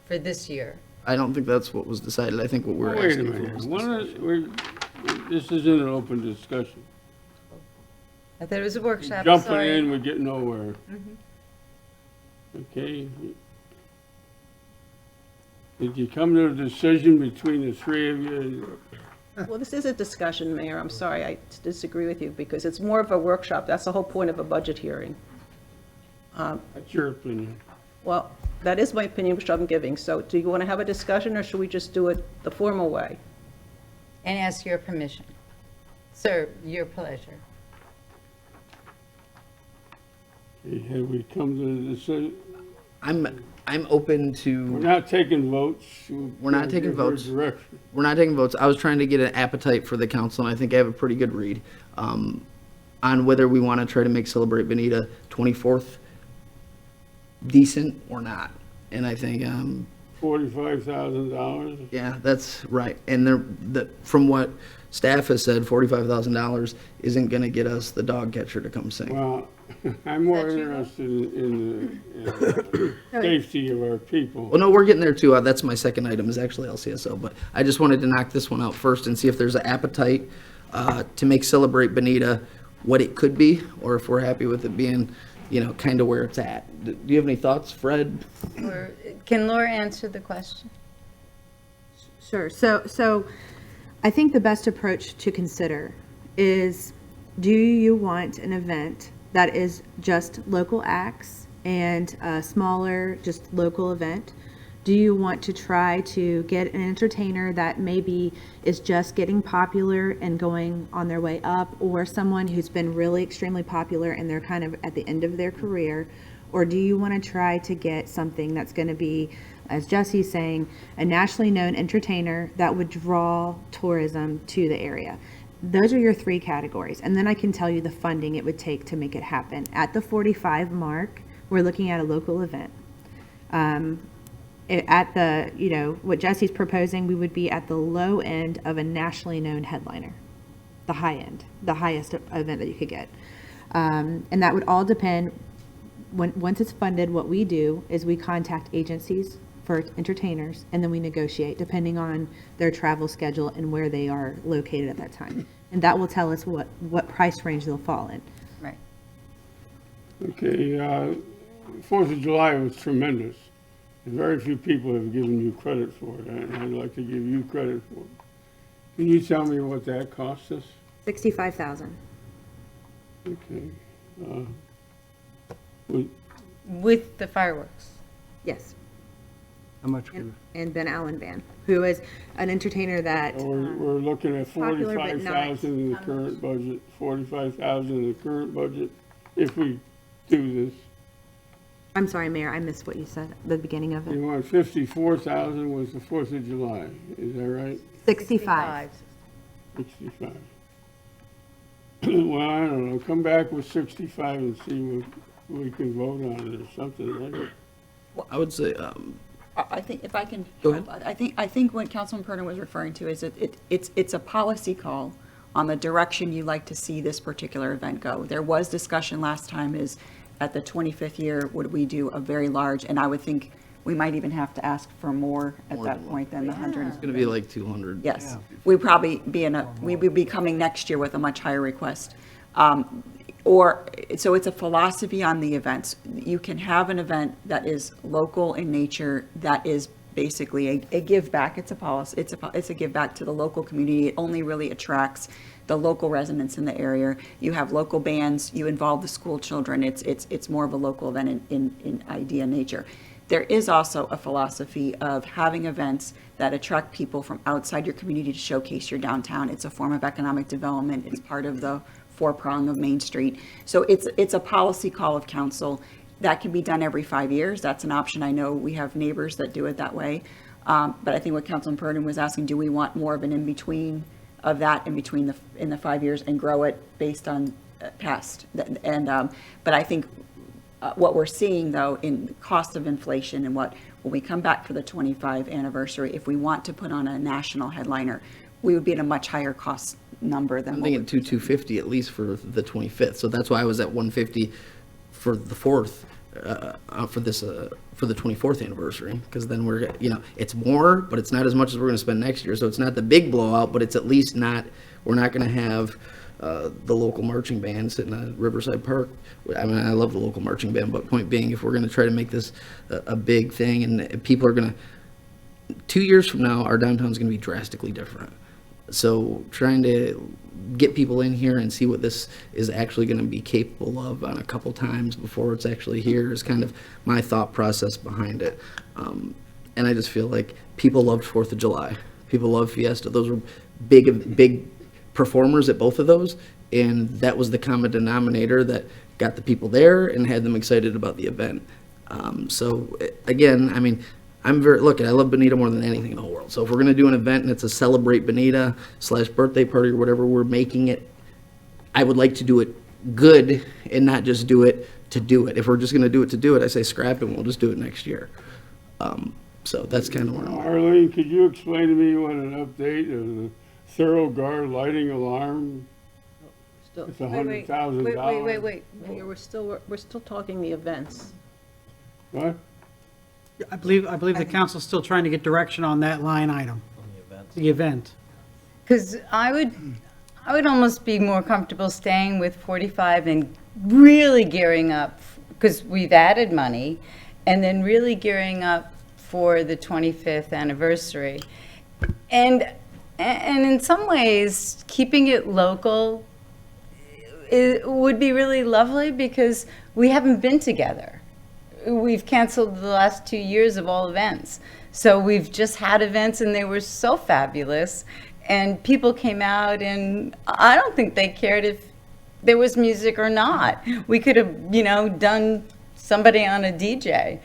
for this year. I don't think that's what was decided. I think what we're Wait a asking for minute. was This isn't an open discussion. I thought it was a workshop, Jumping sorry. in, we get nowhere. Okay? Did you come to a decision between the three of you? Well, this is a discussion, Mayor. I'm sorry, I disagree with you, because it's more of a workshop. That's the whole point of a budget hearing. That's your opinion. Well, that is my opinion, which I'm giving. So do you want to have a discussion, or should we just do it the formal way? And ask your permission. Sir, your pleasure. Okay, have we come to the decision? I'm open to. We're not taking votes. We're not taking Give her votes. direction. We're not taking votes. I was trying to get an appetite for the council, and I think I have a pretty good read on whether we want to try to make Celebrate Bonita 24th decent or not. And I think, $45,000? yeah, that's right. And from what staff has said, $45,000 isn't going to get us the dog catcher to come sing. Well, I'm more Is that you? interested in the safety of our people. Well, no, we're getting there too. That's my second item is actually LCSO, but I just wanted to knock this one out first and see if there's an appetite to make Celebrate Bonita what it could be, or if we're happy with it being, kind of where it's at. Do you have any thoughts, Fred? Or, can Laura answer the question? Sure. So I think the best approach to consider is, do you want an event that is just local acts and a smaller, just local event? Do you want to try to get an entertainer that maybe is just getting popular and going on their way up, or someone who's been really extremely popular and they're kind of at the end of their career? Or do you want to try to get something that's going to be, as Jesse's saying, a nationally known entertainer that would draw tourism to the area? Those are your three categories. And then I can tell you the funding it would take to make it happen. At the 45 mark, we're looking at a local event. At the, what Jesse's proposing, we would be at the low end of a nationally known headliner, the high end, the highest event that you could get. And that would all depend, once it's funded, what we do is we contact agencies for entertainers, and then we negotiate depending on their travel schedule and where they are located at that time. And that will tell us what price range they'll fall in. Right. Okay, 4th of July was tremendous. And very few people have given you credit for it, and I'd like to give you credit for it. Can you tell me what that cost us? $65,000. Okay. With the fireworks. Yes. How much? And Ben Allen Band, who is an entertainer that, We're looking at Popular but not- 45,000 in the current budget, 45,000 in the current budget, if we do this. I'm sorry, Mayor, I missed what you said at the beginning of You it. want 54,000 was the 4th of July, is that right? 65. 65. Well, I don't know, come back with 65 and see what we can vote on it or something, right? I would say, I think if I can. Go ahead. I think what Councilman Perna was referring to is it's a policy call on the direction you like to see this particular event go. There was discussion last time is at the 25th year, would we do a very large, and I would think we might even have to ask for more at that point than the 100. it's gonna be like 200. Yes, we'd probably be we would be coming next year with a much higher request. So it's a philosophy on the events. You can have an event that is local in nature, that is basically a give back. It's a policy, it's a give back to the local community. It only really attracts the local residents in the area. You have local bands, you involve the school children. It's more of a local event in idea nature. There is also a philosophy of having events that attract people from outside your community to showcase your downtown. It's a form of economic development. It's part of the four-prong of Main Street. So it's a policy call of council. That can be done every 5 years. That's an option. I know we have neighbors that do it that way. But I think what Councilman Purdon was asking, do we want more of an in-between of that in the 5 years and grow it based on past? But I think what we're seeing, though, in cost of inflation and when we come back for the 25th anniversary, if we want to put on a national headliner, we would be at a much higher cost number than I'm what thinking 250 at least for the 25th. So that's why I was at 150 for the 4th, for the 24th anniversary. Because then it's more, but it's not as much as we're going to spend next year. So it's not the big blowout, but it's at least we're not going to have the local marching band sitting at Riverside Park. I mean, I love the local marching band, but point being, if we're going to try to make this a big thing, and people are going to, 2 years from now, our downtown's going to be drastically different. So trying to get people in here and see what this is actually going to be capable of on a couple times before it's actually here is kind of my thought process behind it. And I just feel like people loved 4th of July. People love Fiesta. Those were big performers at both of those. And that was the common denominator that got the people there and had them excited about the event. So again, I mean, I love Bonita more than anything in the whole world. So if we're going to do an event and it's a Celebrate Bonita / birthday party or whatever we're making it, I would like to do it good and not just do it to do it. If we're just going to do it to do it, I say scrap it and we'll just do it next year. So that's kind of where I'm at. Arlene, could you explain to me what an update of the Thorough lighting alarm? Still, It's $100,000. Wait. Mayor, we're still talking the events. What? I believe the council's still trying to get direction on that line item. The event. Because I would almost be more comfortable staying with 45 and really gearing up, because we've added money, and then really gearing up for the 25th anniversary. And in some ways, keeping it local would be really lovely because we haven't been together. We've canceled the last 2 years of all events. So we've just had events and they were so fabulous. And people came out and I don't think they cared if there was music or not. We could have, done somebody on a DJ.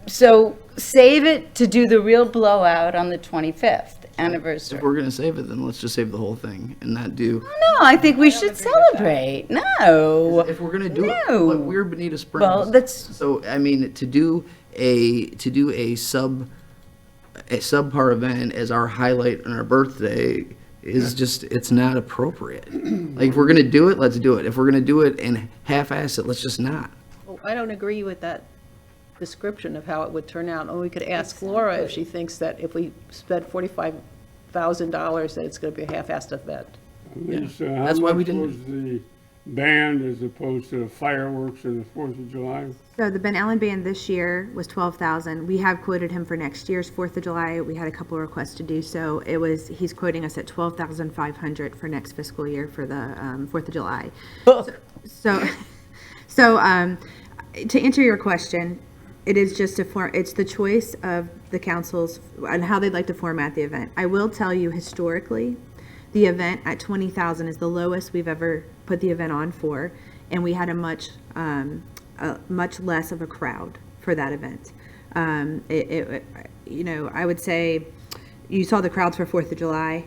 So save it to do the real blowout on the 25th anniversary. If we're going to save it, then let's just save the whole thing and not do. No, I think we should celebrate. No. If we're going to do it, No. but we're Bonita Springs. Well, that's So I mean, to do a subpar event as our highlight on our birthday is just, it's not appropriate. Like if we're gonna do it, let's do it. If we're gonna do it and half-ass it, let's just not. Oh, I don't agree with that description of how it would turn out. And we could ask Laura if she thinks that if we spend $45,000, that it's going to be a half-assed event. Lisa, That's how why we much didn't- was the band as opposed to the fireworks and the 4th of July? So the Ben Allen Band this year was 12,000. We have quoted him for next year's 4th of July. We had a couple of requests to do so. He's quoting us at 12,500 for next fiscal year for the 4th of July. So, to answer your question, it is just it's the choice of the councils and how they'd like to format the event. I will tell you historically, the event at 20,000 is the lowest we've ever put the event on for, and we had a much less of a crowd for that event. I would say you saw the crowds for 4th of July.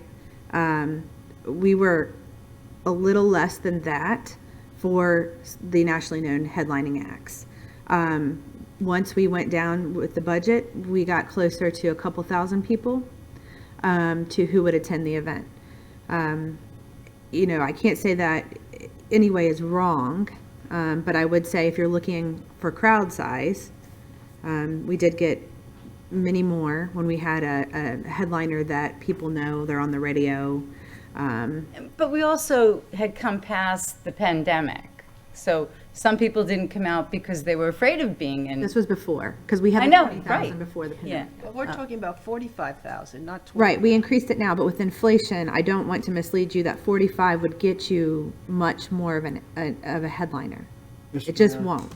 We were a little less than that for the nationally known headlining acts. Once we went down with the budget, we got closer to a couple thousand people to who would attend the event. I can't say that any way is wrong, but I would say if you're looking for crowd size, we did get many more when we had a headliner that people know, they're on the radio. But we also had come past the pandemic. So some people didn't come out because they were afraid of being in. This was before, because we had I the know, 20,000 right. before the Yeah. pandemic. But we're talking about 45,000, not 20. Right, we increased it now, but with inflation, I don't want to mislead you that 45 would get you much more of a headliner. It just won't.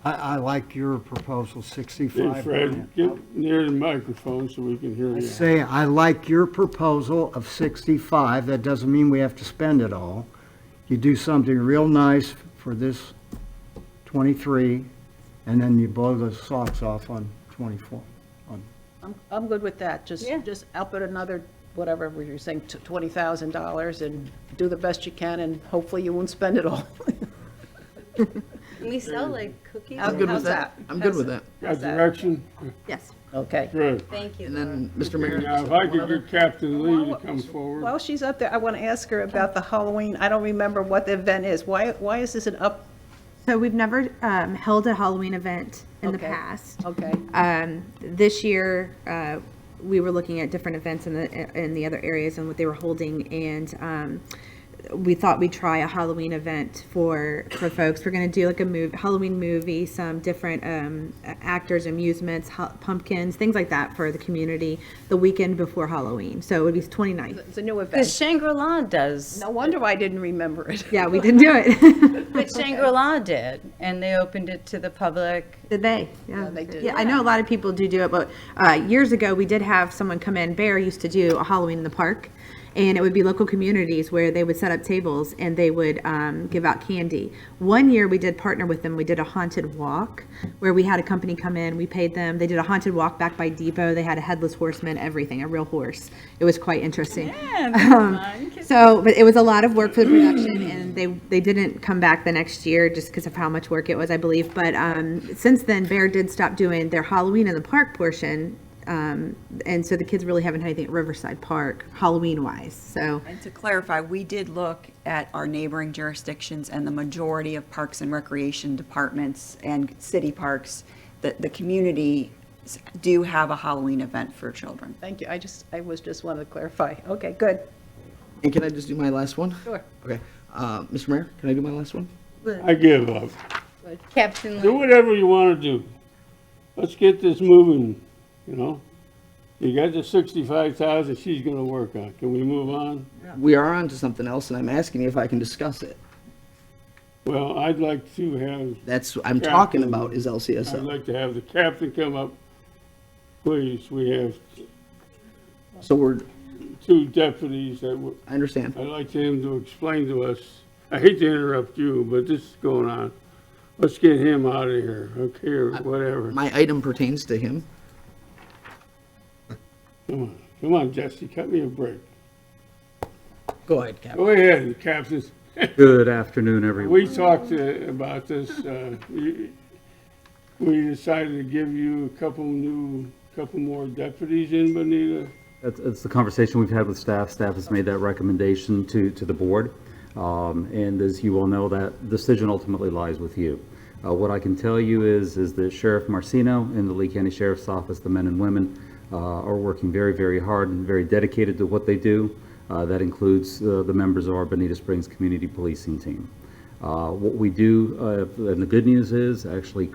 I like your proposal, Hey, 65 Fred, grand. get near the microphone so we can hear I you. say, I like your proposal of 65. That doesn't mean we have to spend it all. You do something real nice for this 23, and then you blow the socks off on 24. I'm good with that. Yeah. Just up at another, whatever you're saying, $20,000 and do the best you can, and hopefully you won't spend it all. Can we sell like cookies? How's I'm good how's with that. that? I'm good with that. Got direction? Yes. Okay. Good. Thank you. And then, Mr. Mayor, Now, if I could get Captain Lee to come forward. While she's up there, I want to ask her about the Halloween. I don't remember what the event is. Why is this an up? So we've never held a Halloween event in the Okay. past. Okay. This year, we were looking at different events in the other areas and what they were holding, and we thought we'd try a Halloween event for folks. We're going to do like a Halloween movie, some different actors, amusements, pumpkins, things like that for the community the weekend before Halloween. So it would be 29th. It's a new Because event. Shangri-La does, No wonder I didn't remember it. Yeah, we didn't do it. but Shangri-La did, and they opened it to the public. Did they? Yeah, they did. Yeah, I know a lot of people do it, but years ago, we did have someone come in. Bear used to do a Halloween in the park, and it would be local communities where they would set up tables and they would give out candy. One year, we did partner with them. We did a haunted walk where we had a company come in. We paid them. They did a haunted walk back by Depot. They had a headless horseman, everything, a real horse. It was quite interesting. Yeah, that's fun. So, but it was a lot of work for the production, and they didn't come back the next year just because of how much work it was, I believe. But since then, Bear did stop doing their Halloween in the park portion, and so the kids really haven't had anything at Riverside Park, Halloween-wise, so. And to clarify, we did look at our neighboring jurisdictions, and the majority of parks and recreation departments and city parks, the community do have a Halloween event for children. Thank you. I was just wanted to clarify. Okay, good. and can I just do my last one? Sure. Okay. Mr. Mayor, can I do my last one? I give up. Captain Do Lee. whatever you want to do. Let's get this moving, you know? You got the 65,000 she's going to work on. Can we move on? We are on to something else, and I'm asking you if I can discuss it. Well, I'd like to have, That's what I'm talking about is I'd LCSO. like to have the captain come up. Please, we have So we're, 2 deputies that I understand. I'd like him to explain to us. I hate to interrupt you, but this is going on. Let's get him out of here, okay, or whatever. My item pertains to him. Come on, Jesse, cut me a break. Go ahead, Cap. Go ahead, Captain. Good afternoon, everyone. We talked about this. We decided to give you a couple more deputies in Bonita. It's the conversation we've had with staff. Staff has made that recommendation to the board. And as you all know, that decision ultimately lies with you. What I can tell you is that Sheriff Marcino and the Lee County Sheriff's Office, the men and women, are working very, very hard and very dedicated to what they do. That includes the members of our Bonita Springs Community Policing Team. What we do, and the good news is actually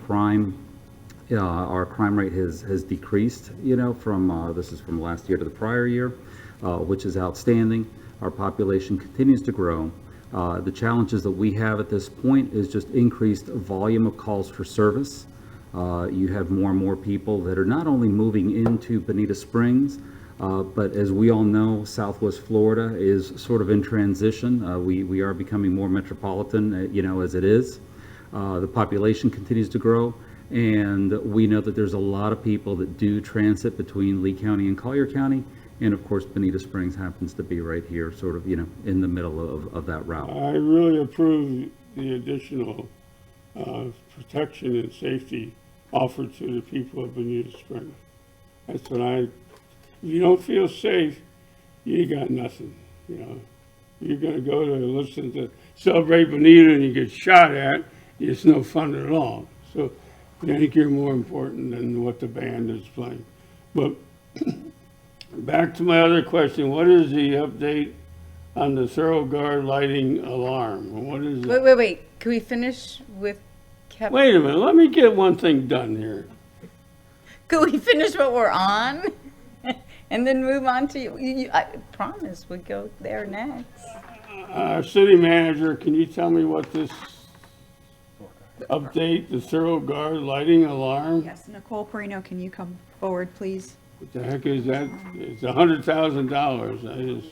our crime rate has decreased, from, this is from last year to the prior year, which is outstanding. Our population continues to grow. The challenges that we have at this point is just increased volume of calls for service. You have more and more people that are not only moving into Bonita Springs, but as we all know, Southwest Florida is sort of in transition. We are becoming more metropolitan, as it is. The population continues to grow, and we know that there's a lot of people that do transit between Lee County and Collier County. And of course, Bonita Springs happens to be right here, sort of, in the middle of that route. I really approve the additional protection and safety offered to the people of Bonita Springs. That's what if you don't feel safe, you got nothing, You're gonna go to listen to Celebrate Bonita and you get shot at, it's no fun at all. So I think you're more important than what the band is playing. But back to my other question, what is the update on the Thorough Guard lighting alarm? What is it? Wait. Can we finish with Kevin? Wait a minute, let me get one thing done here. Could we finish what we're on? And then move on to, I promise we'd go there next. City manager, can you tell me what this update, the Thorough Guard lighting alarm? Yes, Nicole Perino, can you come forward, please? What the heck is that? It's $100,000.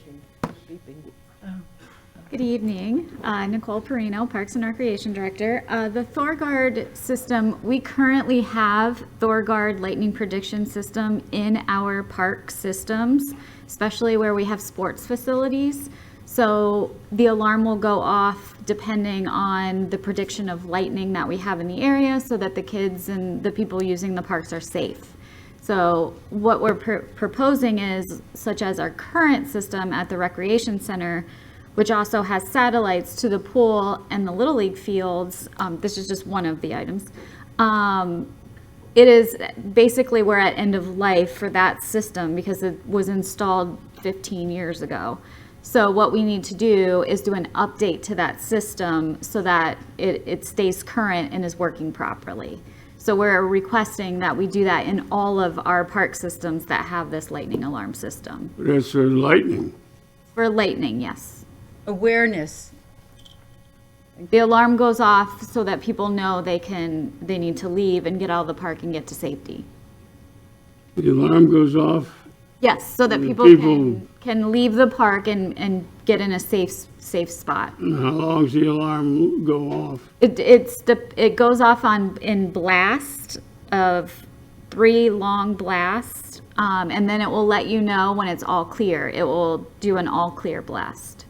Good evening, Nicole Perino, Parks and Recreation Director. The ThorGuard system, we currently have ThorGuard lightning prediction system in our park systems, especially where we have sports facilities. So the alarm will go off depending on the prediction of lightning that we have in the area so that the kids and the people using the parks are safe. So what we're proposing is, such as our current system at the Recreation Center, which also has satellites to the pool and the Little League fields. This is just one of the items. It is basically, we're at end of life for that system because it was installed 15 years ago. So what we need to do is do an update to that system so that it stays current and is working properly. So we're requesting that we do that in all of our park systems that have this lightning alarm system. That's for lightning. For lightning, yes. Awareness. The alarm goes off so that people know they need to leave and get out of the park and get to safety. The alarm goes off? Yes, so that people can leave the park and get in a safe spot. And how long does the alarm go off? It goes off in blast of 3 long blasts, and then it will let you know when it's all clear. It will do an all clear blast.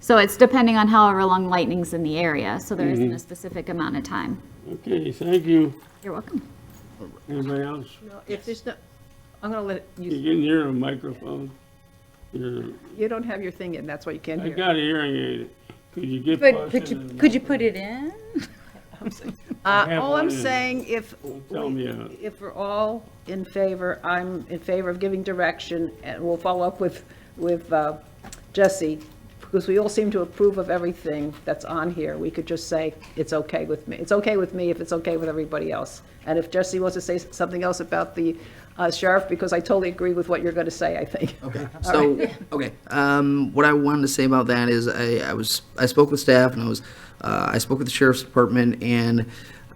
So it's depending on however long lightning's in the area, so there isn't a specific amount of time. Okay, thank you. You're welcome. Anybody else? No, if there's no, I'm gonna let You you, can hear the microphone. you don't have your thing in, that's why you can't I hear. got a hearing aid. Could you get But closer? could you put it in? have All one I'm in. saying, Tell me, if we're all in favor, I'm in favor of giving direction, and we'll follow up with Jesse, because we all seem to approve of everything that's on here. We could just say, it's okay with me. It's okay with me if it's okay with everybody else. And if Jesse wants to say something else about the sheriff, because I totally agree with what you're going to say, I think. Okay, so, what I wanted to say about that is I spoke with staff and I spoke with the sheriff's department, and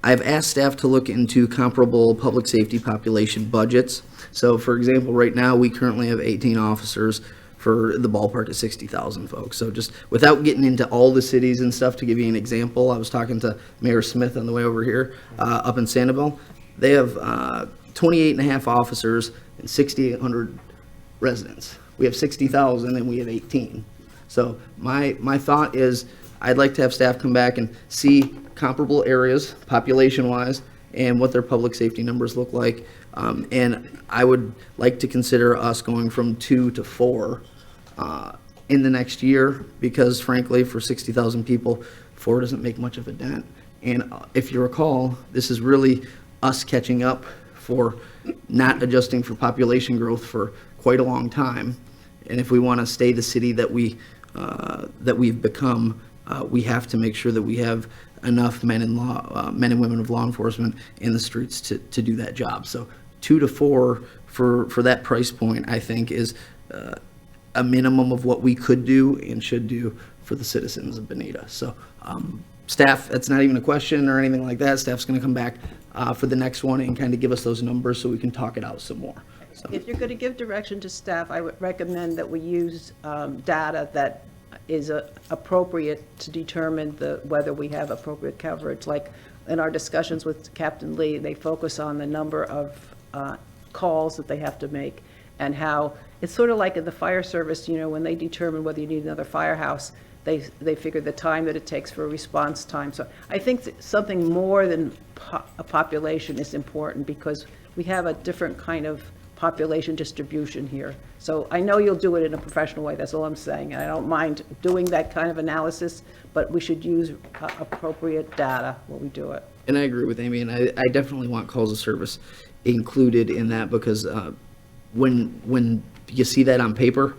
I've asked staff to look into comparable public safety population budgets. So for example, right now, we currently have 18 officers for the ballpark of 60,000 folks. So just without getting into all the cities and stuff, to give you an example, I was talking to Mayor Smith on the way over here, up in Sanibel. They have 28 and a half officers and 6,800 residents. We have 60,000 and we have 18. So my thought is I'd like to have staff come back and see comparable areas, population-wise, and what their public safety numbers look like. And I would like to consider us going from 2 to 4 in the next year, because frankly, for 60,000 people, 4 doesn't make much of a dent. And if you recall, this is really us catching up for not adjusting for population growth for quite a long time. And if we want to stay the city that we've become, we have to make sure that we have enough men and women of law enforcement in the streets to do that job. So 2 to 4 for that price point, I think, is a minimum of what we could do and should do for the citizens of Bonita. So staff, that's not even a question or anything like that. Staff's going to come back for the next one and kind of give us those numbers so we can talk it out some more. So. If you're going to give direction to staff, I would recommend that we use data that is appropriate to determine whether we have appropriate coverage. Like in our discussions with Captain Lee, they focus on the number of calls that they have to make and how it's sort of like in the fire service, you know, when they determine whether you need another firehouse, they figure the time that it takes for a response time. So I think that something more than a population is important because we have a different kind of population distribution here. So I know you'll do it in a professional way, that's all I'm saying. I don't mind doing that kind of analysis, but we should use appropriate data when we do it. And I agree with Amy, and I definitely want calls of service included in that because when you see that on paper,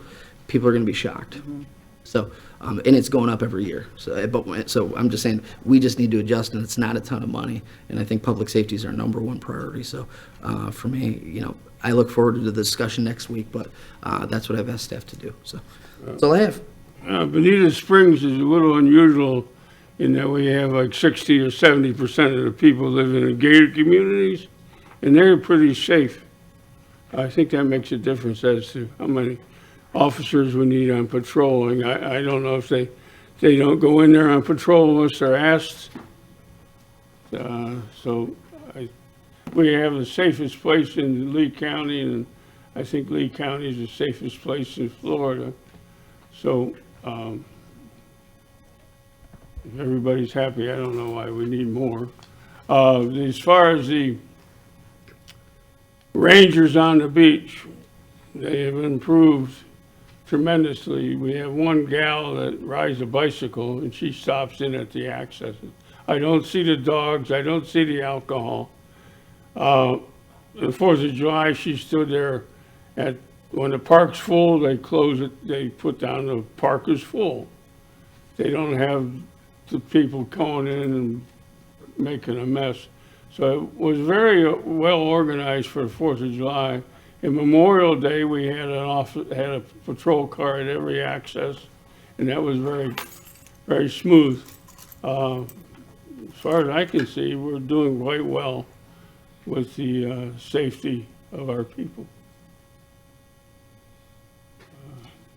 people are going to be shocked. Mm-hmm. So, and it's going up every year. So I'm just saying, we just need to adjust, and it's not a ton of money. And I think public safety is our number one priority. So for me, you know, I look forward to the discussion next week, but that's what I've asked staff to do. So that's all I have. Bonita Springs is a little unusual in that we have like 60 or 70% of the people live in gated communities, and they're pretty safe. I think that makes a difference as to how many officers we need on patrolling. I don't know if they don't go in there on patrol unless they're asked. We have the safest place in Lee County, and I think Lee County is the safest place in Florida. So if everybody's happy, I don't know why we need more. As far as the rangers on the beach, they have improved tremendously. We have one gal that rides a bicycle and she stops in at the accesses. I don't see the dogs, I don't see the alcohol. The 4th of July, she stood there when the park's full, they close it, they put down the park is full. They don't have the people going in and making a mess. So it was very well organized for the 4th of July. In Memorial Day, we had a patrol car at every access, and that was very, very smooth. As far as I can see, we're doing quite well with the safety of our people.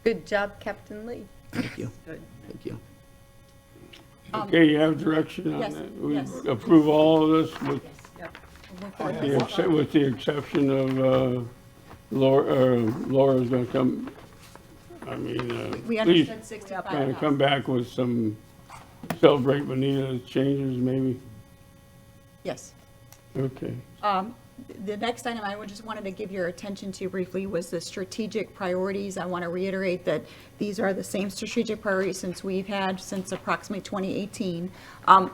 Good job, Captain Lee. Thank you. Good. Thank you. Okay, you have direction on yes, that? We yes. approve all of this with Yep. with the exception of Laura's going to come, We please understood 65. going to come back with some Celebrate Bonita changes maybe? Yes. Okay. The next item I just wanted to give your attention to briefly was the strategic priorities. I want to reiterate that these are the same strategic priorities we've had since approximately 2018.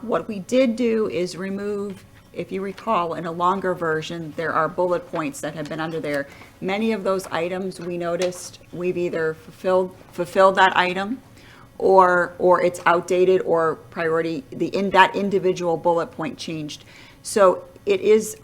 What we did do is remove, if you recall, in a longer version, there are bullet points that have been under there. Many of those items we noticed we've either fulfilled that item or it's outdated or priority, that individual bullet point changed. So it is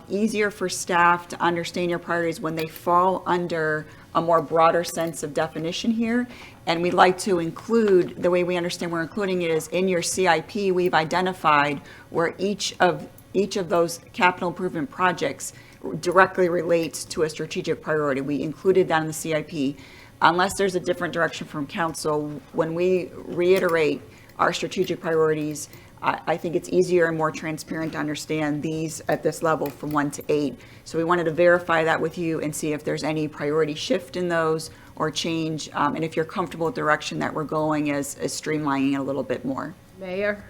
easier for staff to understand your priorities when they fall under a more broader sense of definition here. And we'd like to include, the way we understand we're including it is in your CIP, we've identified where each of those capital improvement projects directly relates to a strategic priority. We included that in the CIP. Unless there's a different direction from council, when we reiterate our strategic priorities, I think it's easier and more transparent to understand these at this level from 1 to 8. So we wanted to verify that with you and see if there's any priority shift in those or change, and if you're comfortable with the direction that we're going as streamlining it a little bit more. Mayor?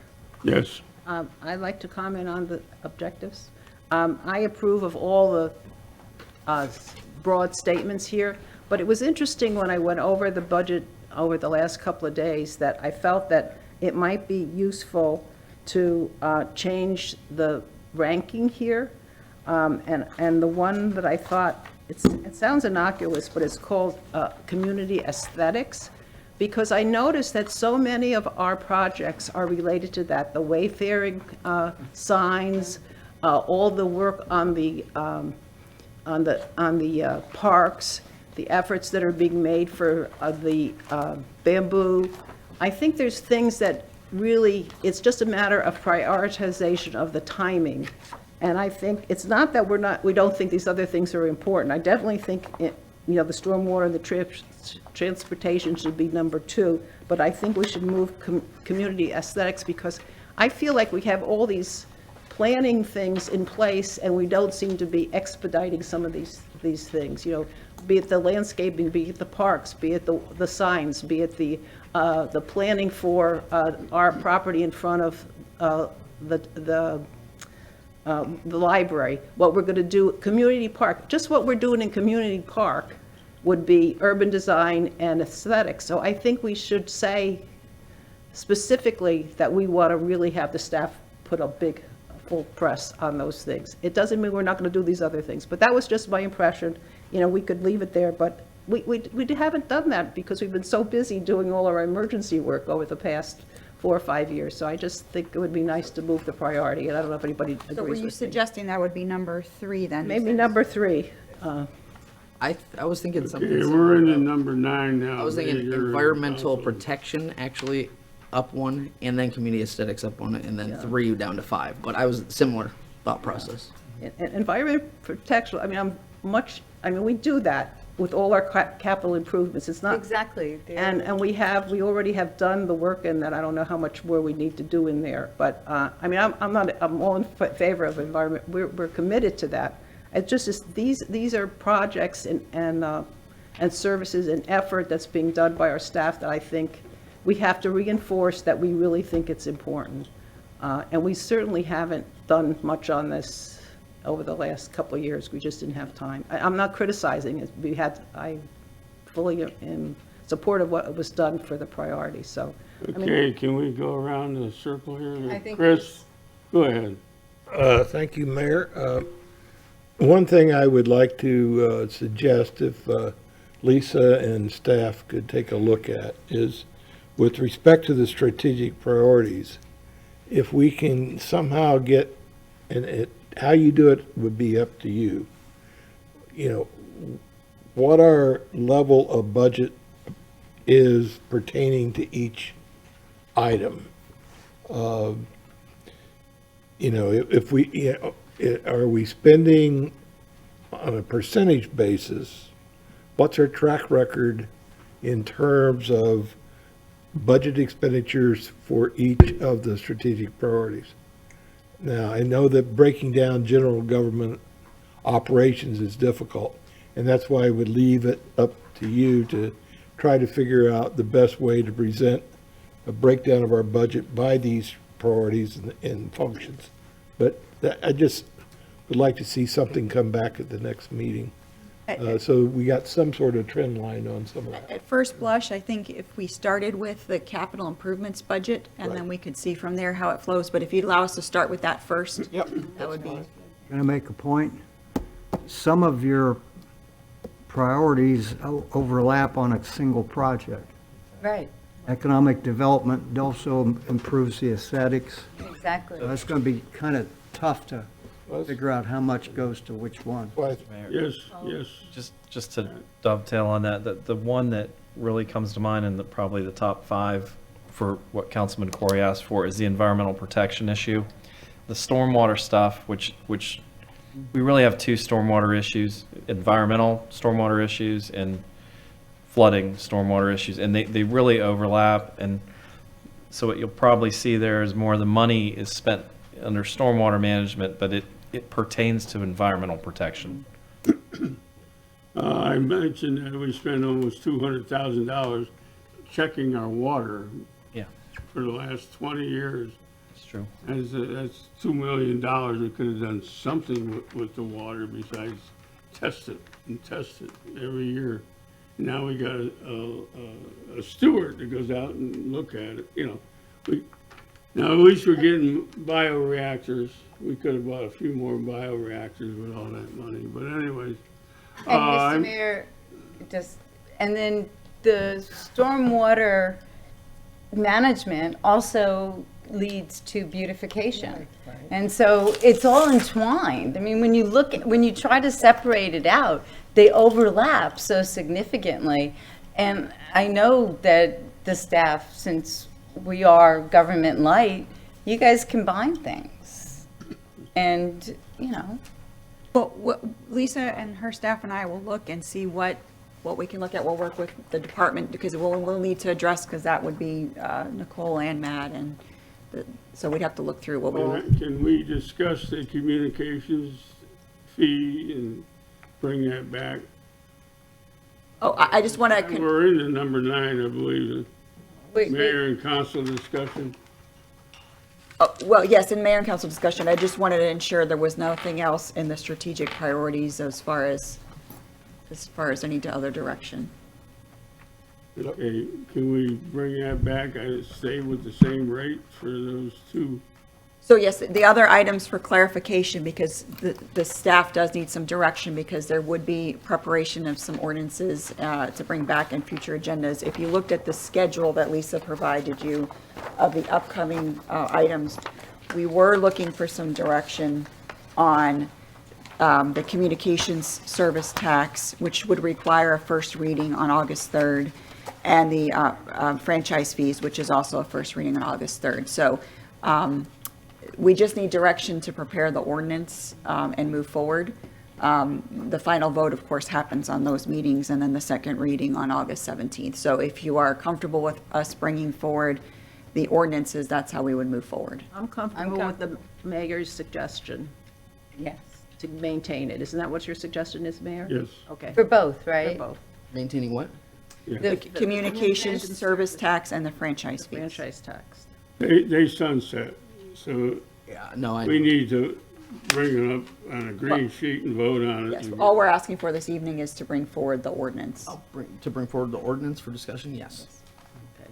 Yes. I'd like to comment on the objectives. I approve of all the broad statements here, but it was interesting when I went over the budget over the last couple of days that I felt that it might be useful to change the ranking here. And the one that I thought, it sounds innocuous, but it's called community aesthetics, because I noticed that so many of our projects are related to that, the wayfaring signs, all the work on the parks, the efforts that are being made for the bamboo. I think there's things that really, it's just a matter of prioritization of the timing. And I think it's not that we don't think these other things are important. I definitely think, the stormwater and the transportation should be number 2, but I think we should move community aesthetics, because I feel like we have all these planning things in place and we don't seem to be expediting some of these things, be it the landscaping, be it the parks, be it the signs, be it the planning for our property in front of the library, what we're going to do, community park, just what we're doing in community park would be urban design and aesthetics. So I think we should say specifically that we want to really have the staff put a big full press on those things. It doesn't mean we're not going to do these other things, but that was just my impression. We could leave it there, but we haven't done that because we've been so busy doing all our emergency work over the past 4 or 5 years. So I just think it would be nice to move the priority, and I don't know if anybody agrees with me. So were you suggesting that would be number 3 then? Maybe number 3. I was thinking something Okay, similar we're in about- number 9 now. I was thinking Major environmental council. protection actually up 1, and then community aesthetics up 1, and then 3 down to 5. But I was similar thought process. Environment protection, we do that with all our capital improvements. It's not. Exactly. And we already have done the work in that. I don't know how much more we need to do in there, but, I'm all in favor of environment. We're committed to that. It just is, these are projects and services and effort that's being done by our staff that I think we have to reinforce that we really think it's important. And we certainly haven't done much on this over the last couple of years. We just didn't have time. I'm not criticizing it. I fully am support of what was done for the priority, so. Okay, can we go around the circle here? I think Chris, go ahead. Thank you, Mayor. One thing I would like to suggest, if Lisa and staff could take a look at, is with respect to the strategic priorities, if we can somehow get, how you do it would be up to you, what our level of budget is pertaining to each item. If we, are we spending on a percentage basis? What's our track record in terms of budget expenditures for each of the strategic priorities? Now, I know that breaking down general government operations is difficult, and that's why I would leave it up to you to try to figure out the best way to present a breakdown of our budget by these priorities and functions. But I just would like to see something come back at the next meeting. So we got some sort of trend line on some of that. At first blush, I think if we started with the capital improvements budget, and then we could see from there how it flows, but if you'd allow us to start with that first, that would be. Can I make a point? Some of your priorities overlap on a single project. Right, Economic development also improves the aesthetics. exactly. So that's going to be kind of tough to figure out how much goes to which one. Yes. Just to dovetail on that, the one that really comes to mind and probably the top 5 for what Councilman Corey asked for is the environmental protection issue. The stormwater stuff, which we really have 2 stormwater issues, environmental stormwater issues and flooding stormwater issues, and they really overlap. And so what you'll probably see there is more of the money is spent under stormwater management, but it pertains to environmental protection. I mentioned that we spent almost $200,000 checking our water. Yeah. For the last 20 years. It's true. That's $2 million. We could have done something with the water besides test it every year. Now we got a steward that goes out and look at it. Now, at least we're getting bioreactors. We could have bought a few more bioreactors with all that money, but anyways. And I'm- Mr. Mayor, and then the stormwater management also leads to beautification. And so it's all entwined. I mean, when you try to separate it out, they overlap so significantly. And I know that the staff, since we are government light, you guys combine things. And, Well, Lisa and her staff and I will look and see what we can look at. We'll work with the department because we'll need to address, because that would be Nicole and Matt, and so we'd have to look through what we. Can we discuss the communications fee and bring that back? Oh, I just want to. We're into number 9, I believe, Wait, mayor and council discussion. Well, yes, in mayor and council discussion, I just wanted to ensure there was nothing else in the strategic priorities as far as any other direction. Okay, can we bring that back? I stay with the same rate for those 2. So yes, the other items for clarification, because the staff does need some direction, because there would be preparation of some ordinances to bring back in future agendas. If you looked at the schedule that Lisa provided you of the upcoming items, we were looking for some direction on the communications service tax, which would require a first reading on August 3rd, and the franchise fees, which is also a first reading on August 3rd. So we just need direction to prepare the ordinance and move forward. The final vote, of course, happens on those meetings, and then the second reading on August 17th. So if you are comfortable with us bringing forward the ordinances, that's how we would move forward. I'm comfortable with the mayor's suggestion yes, to maintain it. Isn't that what your suggestion is, Mayor? Yes. Okay. for both, right? For both. Maintaining what? The communications service tax and the franchise fees. Franchise tax. They sunset, so Yeah, no, I. we need to bring it up on a green sheet and vote on it. Yes, all we're asking for this evening is to bring forward the ordinance. To bring forward the ordinance for discussion, yes. Okay.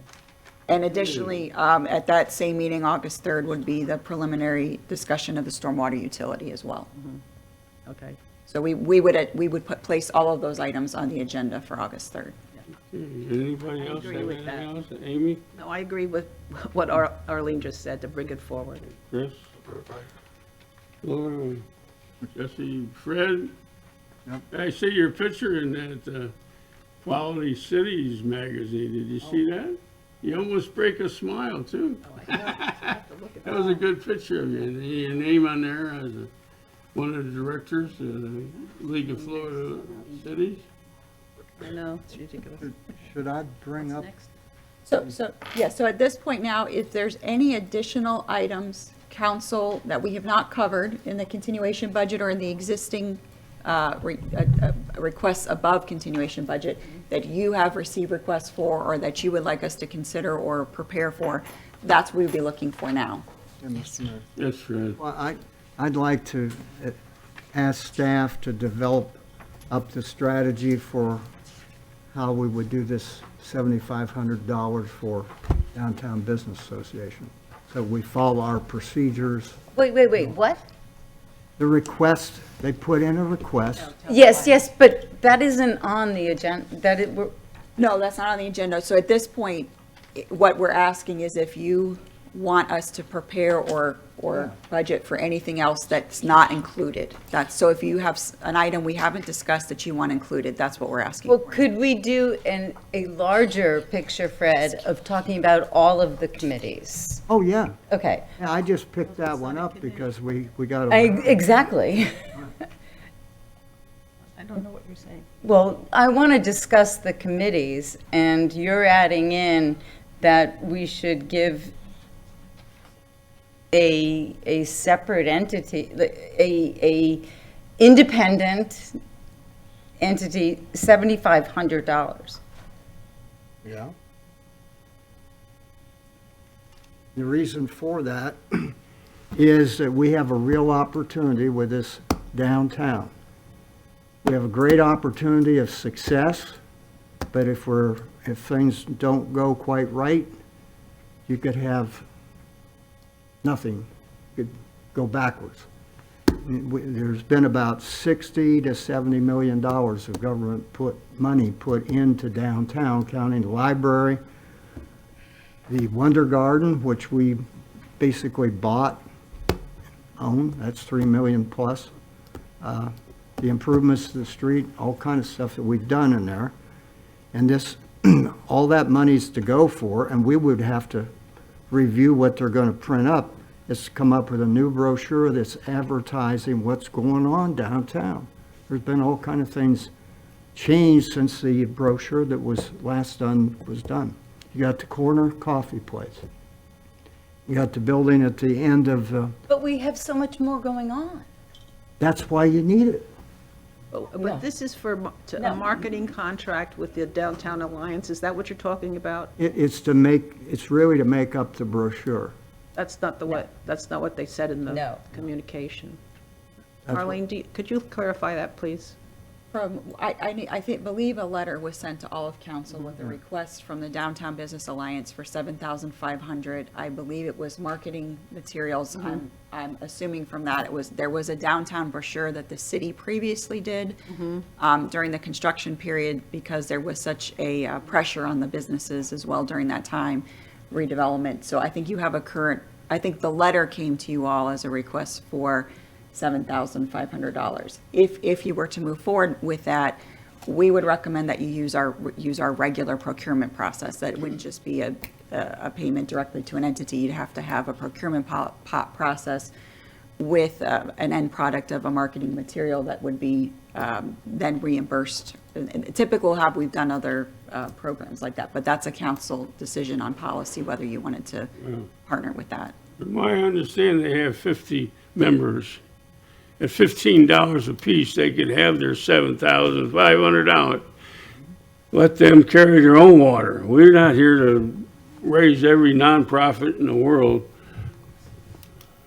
And additionally, at that same meeting, August 3rd, would be the preliminary discussion of the stormwater utility as well. Okay. So we would place all of those items on the agenda for August 3rd. Anybody else agree have with anything that. else? Amy, No, I agree with what Arlene just said, to bring it forward. Chris? Laura, Jesse, Fred? I see your picture in that Quality Cities magazine. Did you see that? You almost break a smile, too. That was a good picture of you. And your name on there as one of the directors of the League of Florida Cities. I know, it's ridiculous. Should I bring up? Next. So at this point now, if there's any additional items, council, that we have not covered in the continuation budget or in the existing requests above continuation budget, that you have received requests for, or that you would like us to consider or prepare for, that's what we'd be looking for now. Yes, Fred. Well, I'd like to ask staff to develop up the strategy for how we would do this $7,500 for Downtown Business Association. So we follow our procedures. Wait, what? The request, they put in a request. Yes, but that isn't on the agenda, No, that's not on the agenda. So at this point, what we're asking is if you want us to prepare or budget for anything else that's not included. So if you have an item we haven't discussed that you want included, that's what we're asking well, for. could we do a larger picture, Fred, of talking about all of the committees? Oh, yeah. Okay, Yeah, I just picked that one up because we got exactly. I don't know what you're saying. Well, I want to discuss the committees, and you're adding in that we should give a separate entity, a independent entity, $7,500. Yeah. The reason for that is that we have a real opportunity with this downtown. We have a great opportunity of success, but if things don't go quite right, you could have nothing could go backwards. There's been about 60 to 70 million dollars of government money put into downtown, counting the library, the Wonder Garden, which we basically own, that's 3 million plus. The improvements to the street, all kind of stuff that we've done in there. And this, all that money's to go for, and we would have to review what they're gonna print up, is come up with a new brochure that's advertising what's going on downtown. There's been all kind of things changed since the brochure that was last done was done. You got the corner coffee place. You got the building at the end of, But we have so much more going on. that's why you need it. But this is for a marketing contract with the Downtown Alliance, is that what you're talking about? It's really to make up the brochure. That's not that's not what they said in the communication. Arlene, could you clarify that, please? Believe a letter was sent to all of council with a request from the Downtown Business Alliance for $7,500. I believe it was marketing materials. I'm assuming from that there was a downtown brochure that the city previously did during the construction period, because there was such a pressure on the businesses as well during that time, redevelopment. So I think you have I think the letter came to you all as a request for $7,500. If you were to move forward with that, we would recommend that you use our regular procurement process. That wouldn't just be a payment directly to an entity. You'd have to have a procurement process with an end product of a marketing material that would be then reimbursed. Typical how we've done other programs like that, but that's a council decision on policy whether you wanted to partner with that. From my understanding, they have 50 members. At $15 apiece, they could have their $7,500. Let them carry their own water. We're not here to raise every nonprofit in the world.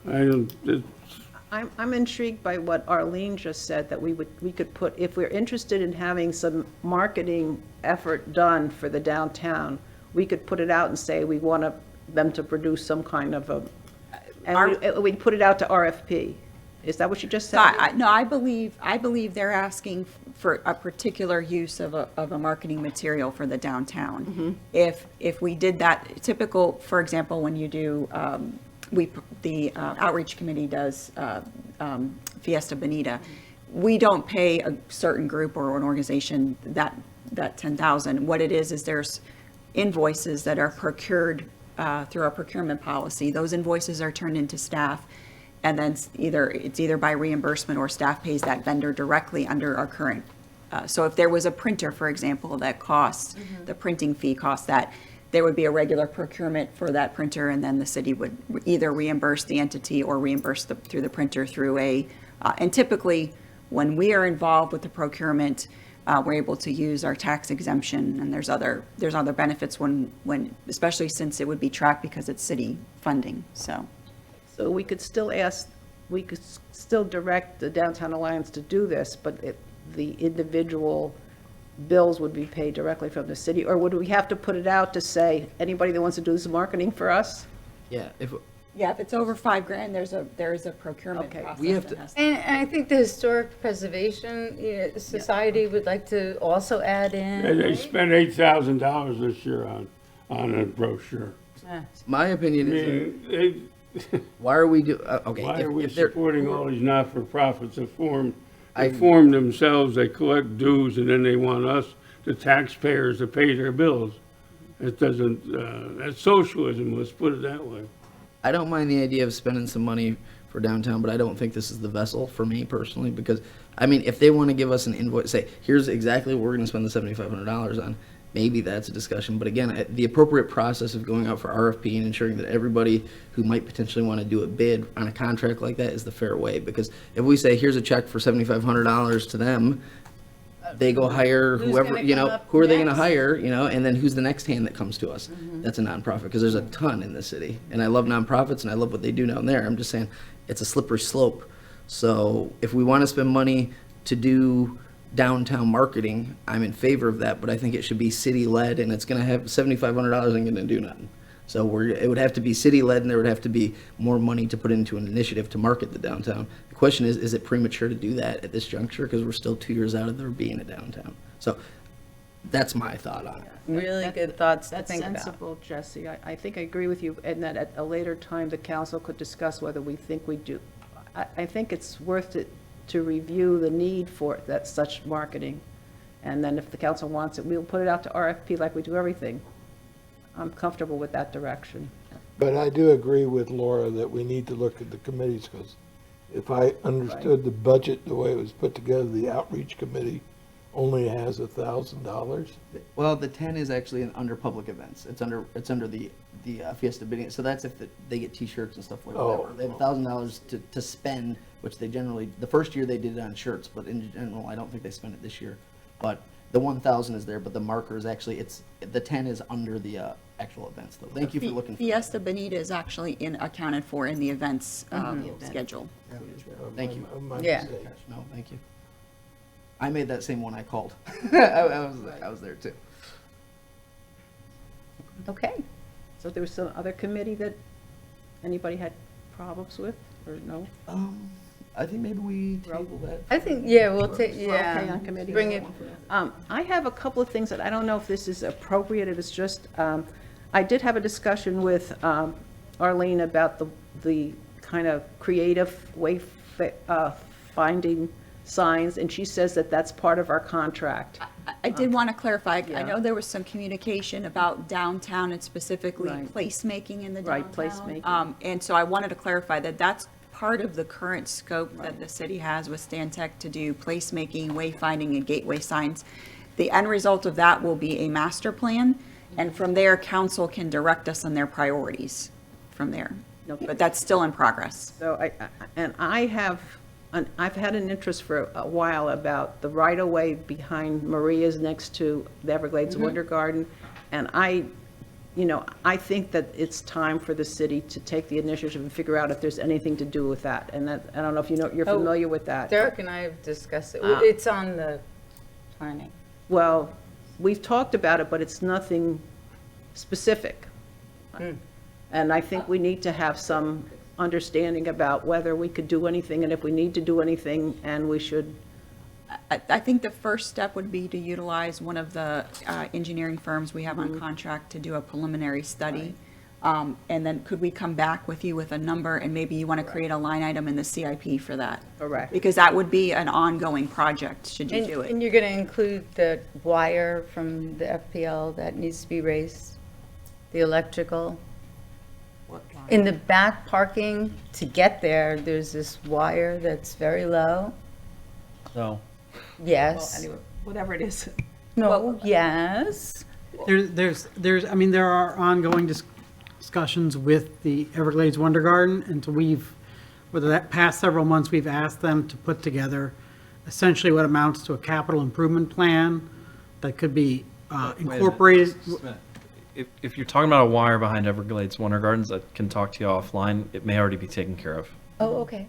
I'm intrigued by what Arlene just said, that we could put, if we're interested in having some marketing effort done for the downtown, we could put it out and say we want them to produce some kind of we'd put it out to RFP. Is that what you just said? No, I believe they're asking for a particular use of a marketing material for the downtown. If we did that, typical, for example, when you do, the outreach committee does Fiesta Bonita, we don't pay a certain group or an organization that $10,000. What it is there's invoices that are procured through our procurement policy. Those invoices are turned into staff. And then it's either by reimbursement or staff pays that vendor directly under our current. So if there was a printer, for example, that costs, the printing fee costs that, there would be a regular procurement for that printer, and then the city would either reimburse the entity or reimburse through the printer through and typically when we are involved with the procurement, we're able to use our tax exemption, and there's other benefits when especially since it would be tracked because it's city funding, so. So we could still direct the Downtown Alliance to do this, but the individual bills would be paid directly from the city? Or would we have to put it out to say, anybody that wants to do this marketing for us? Yeah, if it's over $5,000, there is a procurement process. We have to, And I think the Historic Preservation Society would like to also add in. They spent $8,000 this year on a brochure. my opinion is, why are we okay? Why are we if they're- supporting all these not-for-profits that form themselves, they collect dues, and then they want us, the taxpayers, to pay their bills? It doesn't, that's socialism, let's put it that way. I don't mind the idea of spending some money for downtown, but I don't think this is the vessel for me personally, because, I mean, if they want to give us an invoice, say, here's exactly what we're going to spend the $7,500 on, maybe that's a discussion. But again, the appropriate process of going out for RFP and ensuring that everybody who might potentially want to do a bid on a contract like that is the fair way. Because if we say, here's a check for $7,500 to them, they go hire whoever, who are they going to hire, and then who's the next hand that comes to us? That's a nonprofit, because there's a ton in the city. And I love nonprofits and I love what they do down there. I'm just saying it's a slippery slope. So if we want to spend money to do downtown marketing, I'm in favor of that, but I think it should be city led, and it's going to have $7,500 ain't going to do nothing. So it would have to be city-led, and there would have to be more money to put into an initiative to market the downtown. The question is it premature to do that at this juncture? Because we're still 2 years out of there being a downtown. So that's my thought on it. Really good thoughts to That's think about. sensible, Jesse. I think I agree with you, and that at a later time, the council could discuss whether we think we do. I think it's worth it to review the need for that such marketing. And then if the council wants it, we'll put it out to RFP like we do everything. I'm comfortable with that direction. But I do agree with Laura that we need to look at the committees, because if I understood the budget, the way it was put together, the outreach committee only has $1,000. Well, the 10 is actually under public events. It's under the Fiesta Benita. So that's if they get T-shirts and stuff like Oh. that. They have $1,000 to spend, which they generally, the first year they did it on shirts, but in general, I don't think they spent it this year. But the 1,000 is there, but the marker is actually, the 10 is under the actual events though. Thank you for looking. Fiesta Bonita is actually accounted for in the events schedule. Thank you. My Yeah. mistake. No, thank you. I made that same one I called. I was there too. Okay. So there was some other committee that anybody had problems with, or no? I think maybe we table that. I think, yeah, we'll take, Okay yeah. on committee? Bring it, I have a couple of things that I don't know if this is appropriate, if it's just, I did have a discussion with Arlene about the kind of creative way finding signs, and she says that that's part of our contract. I did want to clarify, I Yeah. know there was some communication about downtown and specifically Right. placemaking in the downtown. Right, placemaking. And so I wanted to clarify that that's part of the current scope that the city has with Stan Tech to do placemaking, wayfinding, and gateway signs. The end result of that will be a master plan, and from there, council can direct us on their priorities from there. Okay. But that's still in progress. So I've had an interest for a while about the right-of-way behind Maria's next to the Everglades Wonder Garden. And I think that it's time for the city to take the initiative and figure out if there's anything to do with that. And that, I don't know if you're Oh, familiar with that. Derek and I have discussed it. It's on the planning. Well, we've talked about it, but it's nothing specific. And I think we need to have some understanding about whether we could do anything, and if we need to do anything, and we should. I think the first step would be to utilize one of the engineering firms we have on contract to do a preliminary study. And then could we come back with you with a number, and maybe you want to create a line item in the CIP for that? Correct. Because that would be an ongoing project, should you do it. And you're going to include the wire from the FPL that needs to be raised, the electrical? In the back parking, to get there, there's this wire that's very low. No. Yes. Anyway, whatever it is. No, yes. There are ongoing discussions with the Everglades Wonder Garden, and so over the past several months, we've asked them to put together essentially what amounts to a capital improvement plan that could be incorporated. If you're talking about a wire behind Everglades Wonder Gardens, I can talk to you offline. It may already be taken care of. Oh, okay.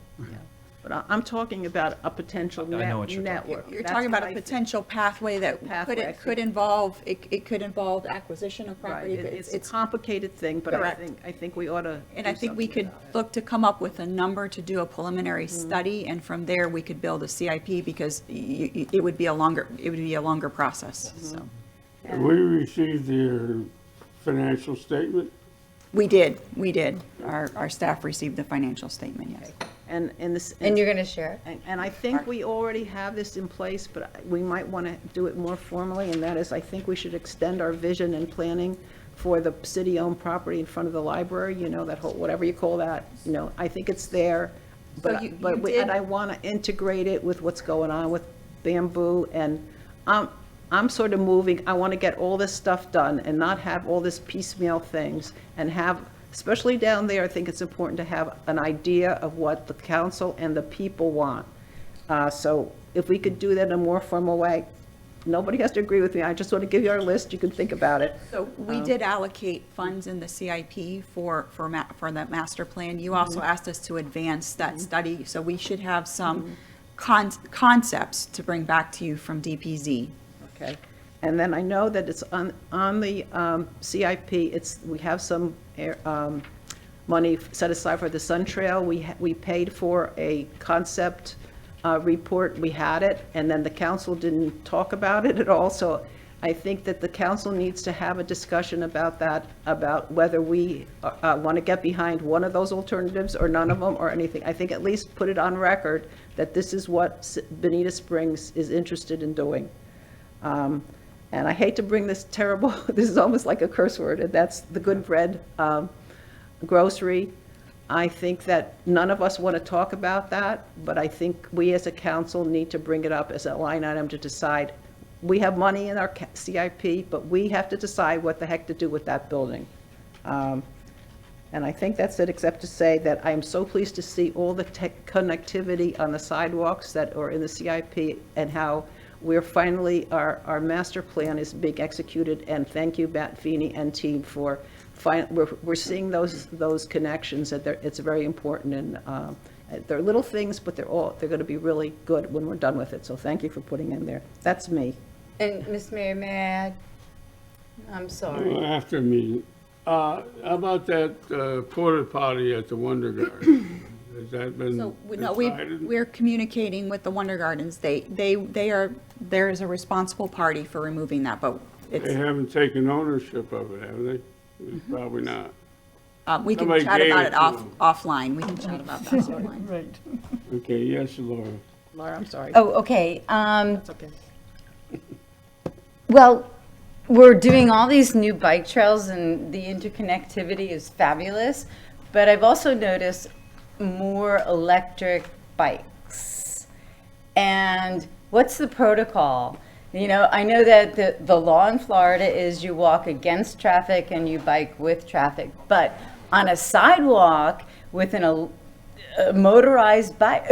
But I'm talking about a potential I know what you're talking network. You're That's talking about what a I think. potential pathway that Pathway, I could think. involve, it could involve acquisition of Right, property. but it's a complicated thing, but Correct. I think we ought to. And do I think we something could about it. look to come up with a number to do a preliminary study, and from there, we could build a CIP, because it would be a longer process, so. Have we received their financial statement? We did. Our staff received the financial statement, yes. And this. And you're going to share it? And I think we already have this in place, but we might want to do it more formally, and that is, I think we should extend our vision and planning for the city-owned property in front of the library, that whole, whatever you call that, I think it's there. So But, you and did- I want to integrate it with what's going on with bamboo, and I'm sort of moving, I want to get all this stuff done and not have all this piecemeal things, and have, especially down there, I think it's important to have an idea of what the council and the people want. So if we could do that in a more formal way, nobody has to agree with me, I just want to give you our list, you can think about it. So we did allocate funds in the CIP for that master plan. You also asked us to advance that study, so we should have some concepts to bring back to you from DPZ. Okay, and then I know that it's on the CIP, we have some money set aside for the Sun Trail. We paid for a concept report, we had it, and then the council didn't talk about it at all. So I think that the council needs to have a discussion about that, about whether we want to get behind one of those alternatives or none of them or anything. I think at least put it on record that this is what Bonita Springs is interested in doing. And I hate to bring this terrible, this is almost like a curse word, and that's the Good Bread grocery. I think that none of us want to talk about that, but I think we as a council need to bring it up as a line item to decide. We have money in our CIP, but we have to decide what the heck to do with that building. And I think that's it, except to say that I am so pleased to see all the tech connectivity on the sidewalks that are in the CIP and how we're finally, our master plan is being executed. And thank you, Matt Feeney and team, for we're seeing those connections, that it's very important, and they're little things, but they're going to be really good when we're done with it. So thank you for putting in there. That's me. And Ms. Mayor, may I add? I'm sorry. After me, how about that porta potty at the Wonder Garden? Has that been So, no, decided? we're communicating with the Wonder Gardens. There is a responsible party for removing that, but it's, They haven't taken ownership of it, have they? Probably not. we can Somebody chat gave about it it to them. offline. We can chat about that offline. Right. Okay, yes, Laura. Laura, I'm sorry. Oh, okay. That's okay. Well, we're doing all these new bike trails and the interconnectivity is fabulous, but I've also noticed more electric bikes. And what's the protocol? You know, I know that the law in Florida is you walk against traffic and you bike with traffic, but on a sidewalk with a motorized bike,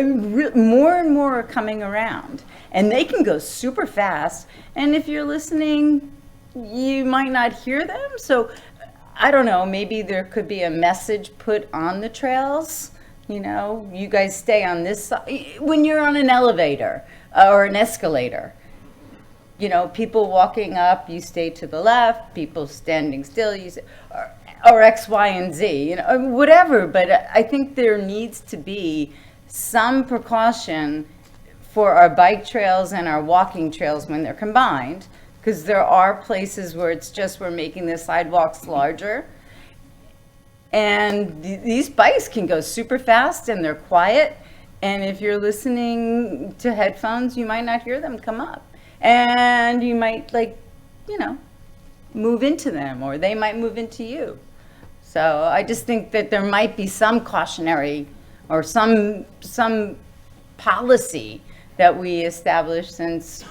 more and more are coming around, and they can go super fast. And if you're listening, you might not hear them. So I don't know, maybe there could be a message put on the trails. You know, you guys stay on this side. When you're on an elevator or an escalator, you know, people walking up, you stay to the left, people standing still, you say, or X, Y, and Z, you know, whatever. But I think there needs to be some precaution for our bike trails and our walking trails when they're combined, because there are places where it's just we're making the sidewalks larger. And these bikes can go super fast and they're quiet. And if you're listening to headphones, you might not hear them come up. And you might, like, you know, move into them, or they might move into you. So I just think that there might be some cautionary or some policy that we establish, since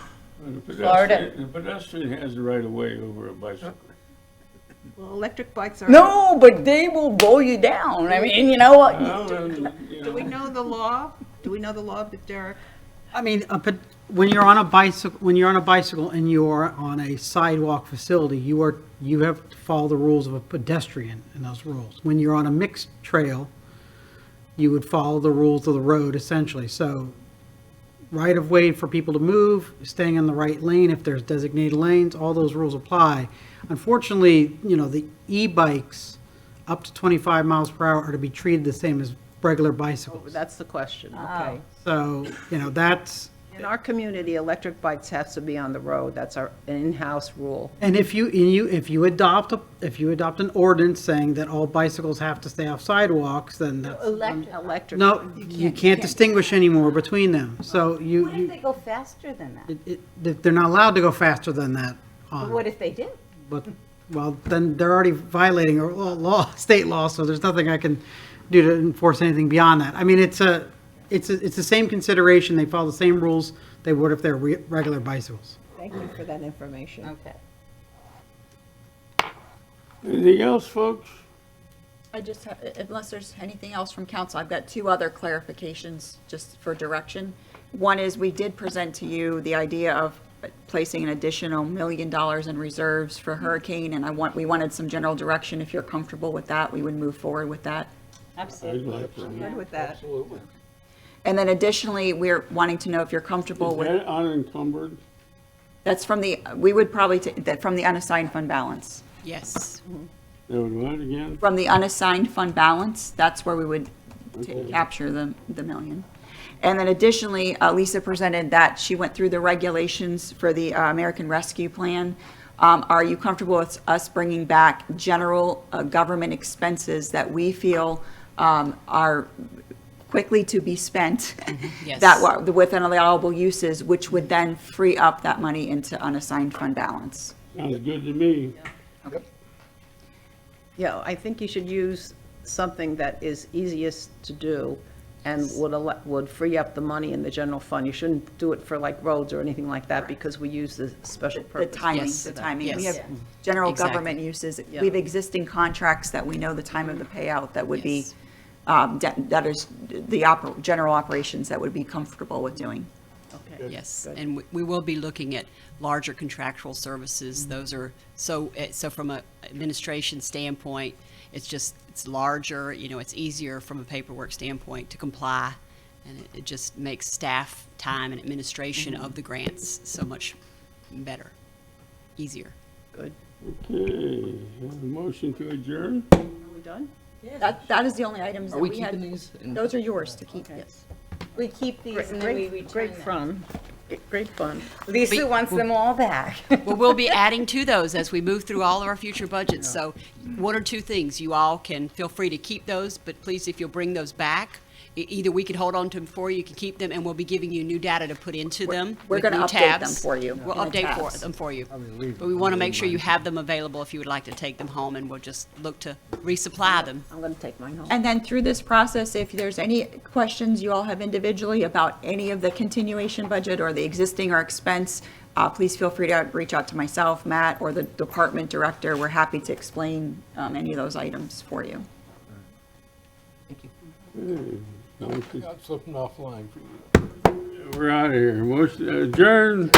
Florida. The pedestrian has the right of way over a bicycle. Well, electric bikes are. No, but they will blow you down. I mean, you know what? Do we know the law? Do we know the law, Derek? I mean, when you're on a bicycle and you're on a sidewalk facility, you have to follow the rules of a pedestrian in those rules. When you're on a mixed trail, you would follow the rules of the road essentially. So right of way for people to move, staying in the right lane if there's designated lanes, all those rules apply. Unfortunately, you know, the e-bikes up to 25 miles per hour are to be treated the same as regular bicycles. Oh, that's the question, okay. So, you know, that's, In our community, electric bikes have to be on the road. That's our in-house rule. and if you adopt an ordinance saying that all bicycles have to stay off sidewalks, then that's, Electric. no, you can't distinguish anymore between them. So What if they go faster than that? they're not allowed to go faster than that on. What if they did? But, well, then they're already violating state law, so there's nothing I can do to enforce anything beyond that. I mean, it's the same consideration. They follow the same rules they would if they're regular bicycles. Thank you for that information. Okay. Anything else, folks? I just have, unless there's anything else from council, I've got two other clarifications just for direction. One is, we did present to you the idea of placing an additional $1 million in reserves for hurricane, and we wanted some general direction. If you're comfortable with that, we would move forward with that. Absolutely. I'd like to. Good with that. Absolutely. And then additionally, we're wanting to know if you're comfortable Is with, that unencumbered? that's from the, we would probably take that from the unassigned fund balance. Yes. That would what again? From the unassigned fund balance, that's where we would Okay. capture the million. And then additionally, Lisa presented that she went through the regulations for the American Rescue Plan. Are you comfortable with us bringing back general government expenses that we feel are quickly to be spent? Yes. Within allowable uses, which would then free up that money into unassigned fund balance? Sounds good to me. Yeah, I think you should use something that is easiest to do and would free up the money in the general fund. You shouldn't do it for like roads or anything like that because we use the special The purpose. timing, Yes. the timing. We Yes. have general Exactly. government uses. Yeah. We have existing contracts that we know the time of the payout that would be, Yes. that is the general operations that would be comfortable with doing. Okay. Yes, Good. and we will be looking at larger contractual services. Mm-hmm. Those are, so from an administration standpoint, it's larger, it's easier from a paperwork standpoint to comply. And it just makes staff time and administration Mm-hmm. of the grants so much better, easier. Good. Okay, have a motion to adjourn? Are we done? That is the only items Are that we we had. keeping these? Those are yours to keep. Yes. We keep these and then we Great, return great them. fun. Great fun. Lisa wants them all back. Well, we'll be adding to those as we move through all of our future budgets. So one or two things, you all can feel free to keep those, but please, if you'll bring those back, either we can hold on to them for you, you can keep them, and we'll be giving you new data to put into them. We're with gonna new update them tabs. for you We'll in the update tabs. them for you. But we want to make sure you have them available if you would like to take them home, and we'll just look to resupply them. I'm going to take mine home. And then through this process, if there's any questions you all have individually about any of the continuation budget or the existing or expense, please feel free to reach out to myself, Matt, or the department director. We're happy to explain any of those items for you. I'm slipping offline for you. We're out of here. Motion adjourned.